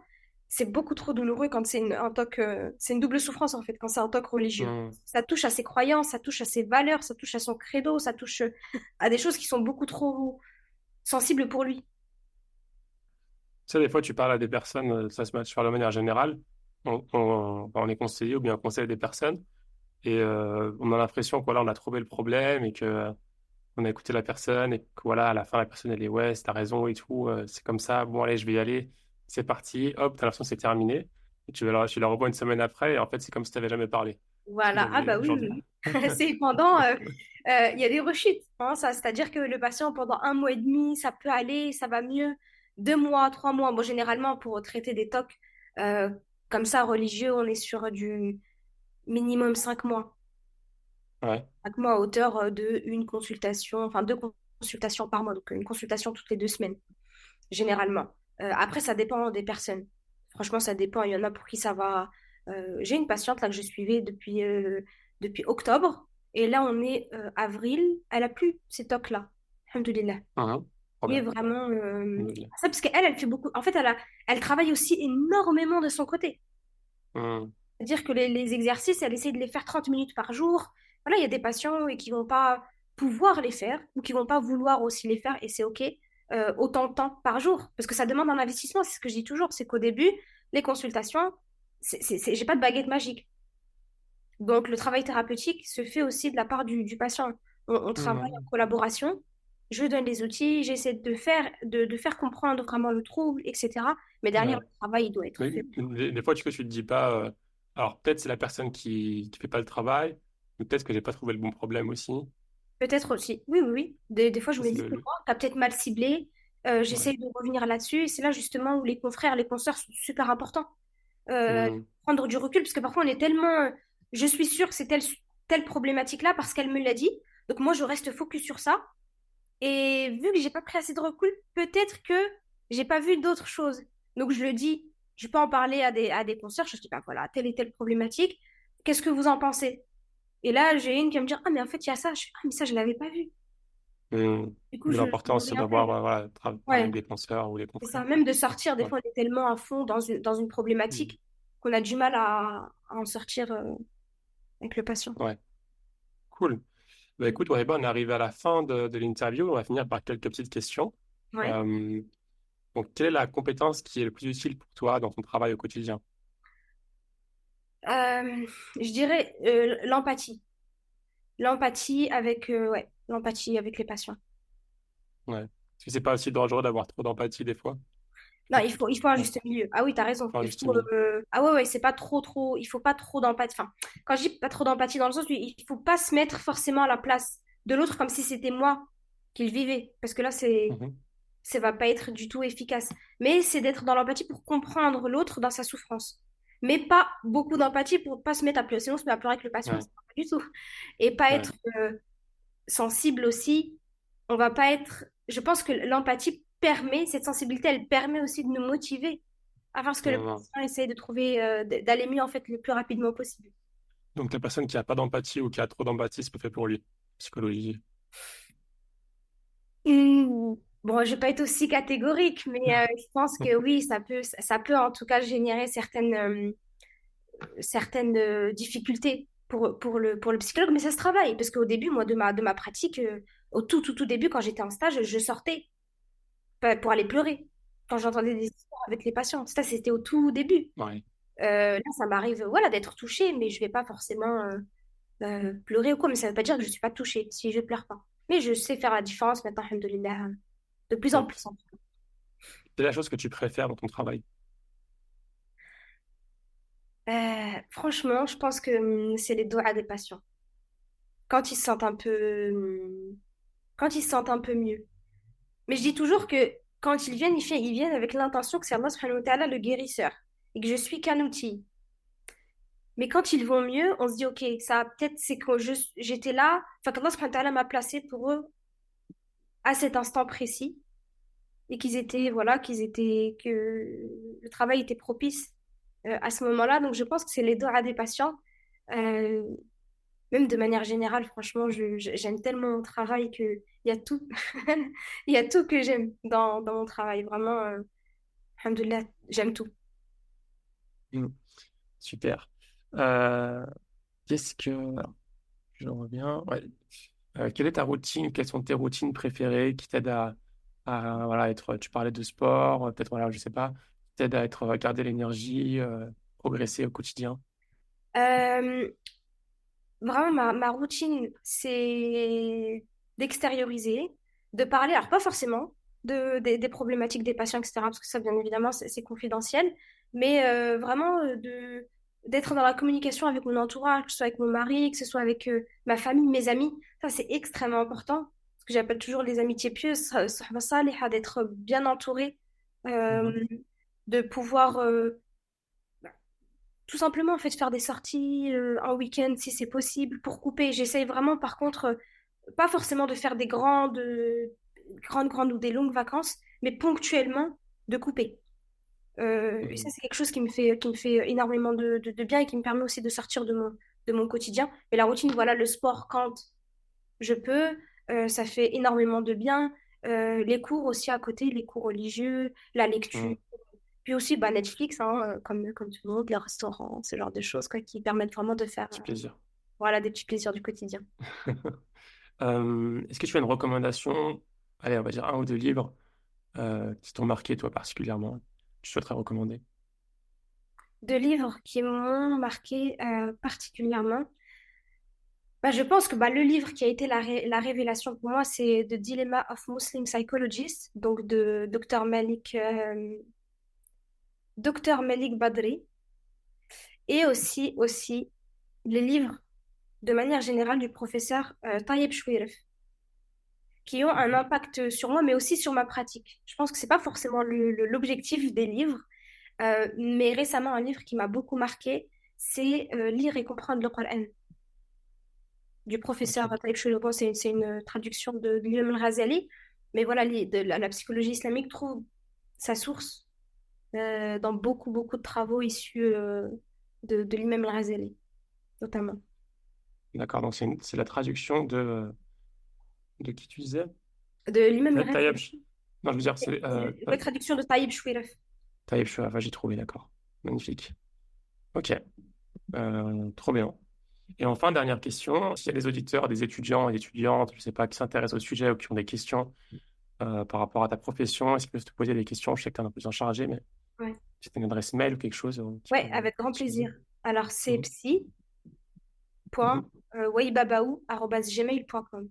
c'est beaucoup trop douloureux quand un toc. C'est une double souffrance en fait, quand c'est un toc religieux. Hmm. Ça touche à ses croyances, ça touche à ses valeurs, ça touche à son credo, ça touche à des choses qui sont beaucoup trop sensibles pour lui. Tu sais, des fois, tu parles à des personnes, ça se match sur de manière générale. On est conseillé ou bien on conseille des personnes et on a l'impression que voilà, on a trouvé le problème et que on a écouté la personne et que voilà, à la fin, la personne, elle est ouais, t'as raison et tout, c'est comme ça, bon, allez, je vais y aller, c'est parti, hop, t'as l'impression que c'est terminé. Et tu la revois une semaine après et en fait, c'est comme si t'avais jamais parlé. Voilà. Ah bah oui, Genre, oui, oui. C'est pendant, il y a des rechutes, hein, ça, c'est-à-dire que le patient pendant un mois et demi, ça peut aller, ça va mieux. 2 mois, 3 mois. Bon, généralement, pour traiter des TOC euh, comme ça, religieux, on est sur du minimum 5 mois. ouais, 5 mois à hauteur de une consultation, enfin 2 consultations par mois, donc une consultation toutes les 2 semaines, généralement. Après, ça dépend des personnes. Franchement, ça dépend. Il y en a pour qui ça va. J'ai une patiente là que je suivais depuis octobre. Et là, on est avril. Elle a plus ces tocs-là. Alhamdoulilah. trop Mais bien. vraiment, Alhamdoulilah. ça, parce qu'elle, elle fait beaucoup. En fait, elle travaille aussi énormément de son côté. Hmm. C'est-à-dire que les exercices, elle essaie de les faire 30 minutes par jour. Voilà, il y a des patients qui vont pas pouvoir les faire ou qui vont pas vouloir aussi les faire et c'est OK. Autant de temps par jour. Parce que ça demande un investissement, c'est ce que je dis toujours, c'est qu'au début, les consultations, j'ai pas de baguette magique. Donc le travail thérapeutique se fait aussi de la part du patient. On travaille en Hmm. collaboration. Je lui donne les outils, j'essaie de faire comprendre vraiment le trouble, etc. Mais derrière, Ouais. le travail, il doit être Mais fait. des fois, tu te dis pas, alors peut-être c'est la personne qui fait pas le travail, mais peut-être que j'ai pas trouvé le bon problème aussi. Peut-être aussi. Oui, oui, oui. Des fois, je Ça, me c'est dis que le- moi, tu as peut-être mal ciblé. Ouais. J'essaye de revenir là-dessus. Et c'est là justement où les confrères, les consoeurs sont super importants. Euh, Hmm. Prendre du recul, parce que parfois, on est tellement. Je suis sûre que c'est telle problématique-là parce qu'elle me l'a dit. Donc, moi, je reste focus sur ça. Et vu que j'ai pas pris assez de recul, peut-être que j'ai pas vu d'autres choses. Donc, je le dis. Je peux en parler à des consoeurs. Je dis, bah voilà, telle et telle problématique. Qu'est-ce que vous en pensez? Et là, j'ai une qui va me dire, ah, mais en fait, il y a ça. Ah, mais ça, je l'avais pas vu. Hmm. Du coup, De je me l'importance, c'est d'avoir réintègre. voilà, parler Ouais, avec des penseurs ou des c'est ça. confrères. Même de sortir, des Ouais. fois, on est tellement à fond dans une Hmm. problématique qu'on a du mal à en sortir avec le patient. Ouais. Cool. Bah, écoute, ouais, bah, on est arrivé à la fin de l'interview. On va finir par quelques petites questions. Ouais. Euh, donc, quelle est la compétence qui est le plus utile pour toi dans ton travail au quotidien? Je dirais l'empathie. L'empathie avec les patients. Ouais. Parce que c'est pas aussi dangereux d'avoir trop d'empathie des fois. Non, Faut- il faut un Ouais, juste milieu. Ah oui, t'as raison. faut un Il juste faut, milieu. ah ouais, ouais, c'est pas trop. Il faut pas trop d'empathie. Enfin, quand je dis pas trop d'empathie dans le sens où il faut pas se mettre forcément à la place de l'autre comme si c'était moi qu'il vivait. Parce que là, Mhm. ça va pas être du tout efficace. Mais c'est d'être dans l'empathie pour comprendre l'autre dans sa souffrance. Mais pas beaucoup d'empathie pour pas se mettre à pleurer. Sinon, on se met à pleurer avec le patient, Ouais, c'est pas du tout. Et pas ouais. être sensible aussi. On va pas être. Je pense que l'empathie permet, cette sensibilité, elle permet aussi de nous motiver à faire ce que le Non. patient essaye de trouver, d'aller mieux en fait le plus rapidement possible. Donc la personne qui a pas d'empathie ou qui a trop d'empathie, c'est pas fait pour lui. Psychologie. Bon, je vais pas être aussi catégorique, mais je pense que oui, ça peut en tout cas générer certaines difficultés pour le psychologue, mais ça se travaille. Parce qu'au début, moi, de ma pratique, au tout début, quand j'étais en stage, je sortais pour aller pleurer quand j'entendais des histoires avec les patients. Ça, c'était au tout début. Ouais. Là, ça m'arrive, voilà, d'être touchée, mais je vais pas forcément pleurer ou quoi. Mais ça veut pas dire que je suis pas touchée si je pleure pas. Mais je sais faire la différence maintenant, alhamdoulilah, de plus en Top. plus. C'est la chose que tu préfères dans ton travail. Franchement, je pense que c'est les doigts des patients. Quand ils se sentent un peu, quand ils se sentent un peu mieux. Mais je dis toujours que quand ils viennent avec l'intention que c'est Allah subhanahu wa ta'ala le guérisseur et que je suis qu'un outil. Mais quand ils vont mieux, on se dit, OK, ça peut-être c'est que j'étais là, enfin qu'Allah subhanahu wa ta'ala m'a placé pour eux à cet instant précis et que le travail était propice à ce moment-là. Donc je pense que c'est les doigts des patients. Euh, Même de manière générale, franchement, j'aime tellement mon travail qu'il y a tout. Il y a tout que j'aime dans mon travail. Vraiment, alhamdoulilah, j'aime tout. Mm. Super. Euh, qu'est-ce que... alors, je reviens. Ouais. Quelle est ta routine? Quelles sont tes routines préférées qui t'aident voilà, être... Tu parlais de sport, peut-être, voilà, je sais pas, qui t'aident à être, garder l'énergie, progresser au quotidien. Euh, Vraiment, ma routine, c'est d'extérioriser, de parler, alors pas forcément des problématiques des patients, etc., parce que ça, bien évidemment, c'est confidentiel, mais vraiment d'être dans la communication avec mon entourage, que ce soit avec mon mari, que ce soit avec ma famille, mes amis. Ça, c'est extrêmement important, ce que j'appelle toujours les amitiés pieuses, sahba saliha, d'être bien entouré, euh, Mhm. de pouvoir tout simplement, en fait, faire des sorties en week-end si c'est possible pour couper. J'essaye vraiment, par contre, pas forcément de faire des grandes ou des longues vacances, mais ponctuellement de couper. Et ça, Mhm. c'est quelque chose qui me fait énormément de bien et qui me permet aussi de sortir de mon quotidien. Mais la routine, voilà, le sport quand je peux, ça fait énormément de bien. Les cours aussi à côté, les cours religieux, la lecture. Mhm. Puis aussi bah, Netflix, hein, comme tout le monde, les restaurants, ce genre de choses quoi, qui permettent vraiment de faire Petit plaisir. voilà, des petits plaisirs du quotidien. Est-ce que tu as une recommandation, allez, on va dire un ou deux livres qui t'ont marqué, toi, particulièrement, que tu souhaiterais recommander? Deux livres qui m'ont marqué particulièrement. Bah, je pense que bah, le livre qui a été la révélation pour moi, c'est The Dilemma of Muslim Psychologists, donc de Dr Malik Badri, et aussi les livres de manière générale du professeur Tayeb Chouiref, qui ont un Mhm. impact sur moi, mais aussi sur ma pratique. Je pense que c'est pas forcément l'objectif des livres, mais récemment, un livre qui m'a beaucoup marqué, c'est Lire et comprendre le Coran du professeur Ok, Taïb Chouilo. Bon, c'est une traduction de l'imam al-Ghazali, mais voilà, la psychologie islamique trouve sa source dans beaucoup de travaux issus de l'imam al-Ghazali, notamment. d'accord, donc c'est la traduction de qui tu disais? De l'imam Tayyab. al-Ghazali, Non, je veux dire, c'est la traduction de Taïb Chouiref. Tayyab Chouafa, j'ai trouvé, d'accord. Magnifique. Ok, trop bien. Et enfin, dernière question, s'il y a des auditeurs, des étudiants et étudiantes, je ne sais pas, qui s'intéressent au sujet ou qui ont des questions par rapport à ta profession, est-ce qu'ils peuvent te poser des questions? Je sais que tu es un peu plus en chargé, mais Ouais. c'est une adresse mail ou quelque chose qui Ouais, peuvent avec grand utiliser. plaisir. Alors, c'est Mhm. Mhm. psy.waibabaou@gmail.com.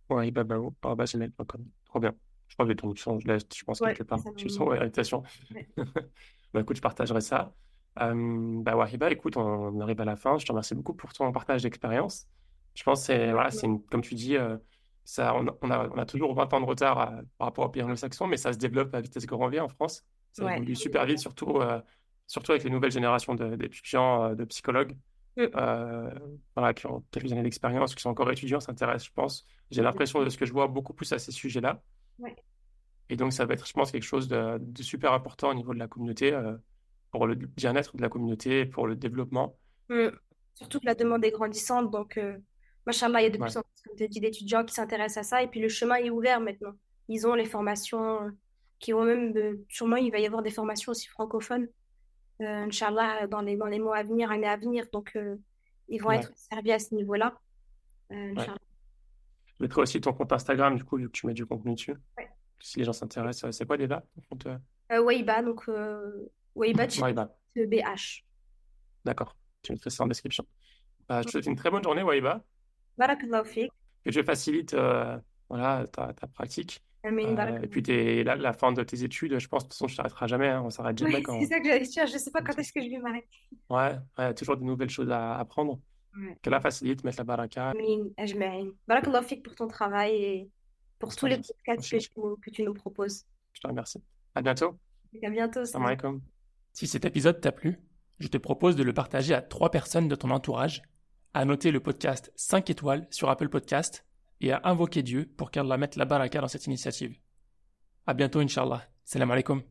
Ouais, babao@gmail.com. Trop bien. Je crois que j'ai ton son, je laisse, je pense, Ouais, quelque c'est part. ça, J'ai le normalement. son, ouais, invitation. Ouais. Bah, écoute, je partagerai ça. Bah, Wahiba, écoute, on arrive à la fin. Je te remercie beaucoup pour ton partage d'expérience. Je pense que c'est, voilà, comme tu dis, ça, on a toujours 20 ans de retard par rapport aux pays anglo-saxons, mais ça se développe à vitesse grand V en France. Ça Ouais. évolue super vite, surtout avec les nouvelles générations d'étudiants, de psychologues, Mm. euh, voilà, qui ont quelques années d'expérience, qui sont encore étudiants, s'intéressent, je pense. J'ai l'impression de ce que je vois beaucoup plus à ces sujets-là. Ouais. Et donc, ça va être, je pense, quelque chose de super important au niveau de la communauté, pour le bien-être de la communauté, pour le développement. Mm. Surtout que la demande est grandissante, donc, machallah, il y a de Ouais, plus en plus, comme tu as dit, d'étudiants qui s'intéressent à ça, et puis le chemin est ouvert maintenant. Ils ont les formations qui vont même, sûrement, il va y avoir des formations aussi francophones, Inch'Allah, dans les mois à venir, années à venir, donc, ils vont ouais, être servis à ce niveau-là, ouais. Inch'Allah. Je mettrai aussi ton compte Instagram, du coup, vu que tu mets du contenu dessus. Ouais. Si les gens s'intéressent, c'est quoi déjà ton compte Waiba, donc, Waiba, Ouais, bah, BH. d'accord. Tu mettrais ça en description. Bah, je te souhaite une très bonne journée, Waiba. Barakallahu fik. Que Dieu facilite voilà, ta pratique. Amin, Et puis barakallahu. la fin de tes études, je pense, de toute façon, tu t'arrêteras jamais. Hein, on s'arrête jamais Oui, c'est quand. ça que j'allais dire. Je sais pas quand est-ce que je vais m'arrêter. Ouais, ouais, toujours de nouvelles choses à apprendre. Ouais. Que la facilite, mettre la baraka. Amin, ajma'in. Barakallahu fik pour ton travail et pour Je tous te les remercie. podcasts Aussi, que tu nous proposes. je te remercie. À bientôt. À bientôt, Salam salam. alaikum. Si cet épisode t'a plu, je te propose de le partager à 3 personnes de ton entourage, à noter le podcast 5 étoiles sur Apple Podcast et à invoquer Dieu pour qu'Allah mette la baraka dans cette initiative. À bientôt, Inch'Allah. Salam alaikum.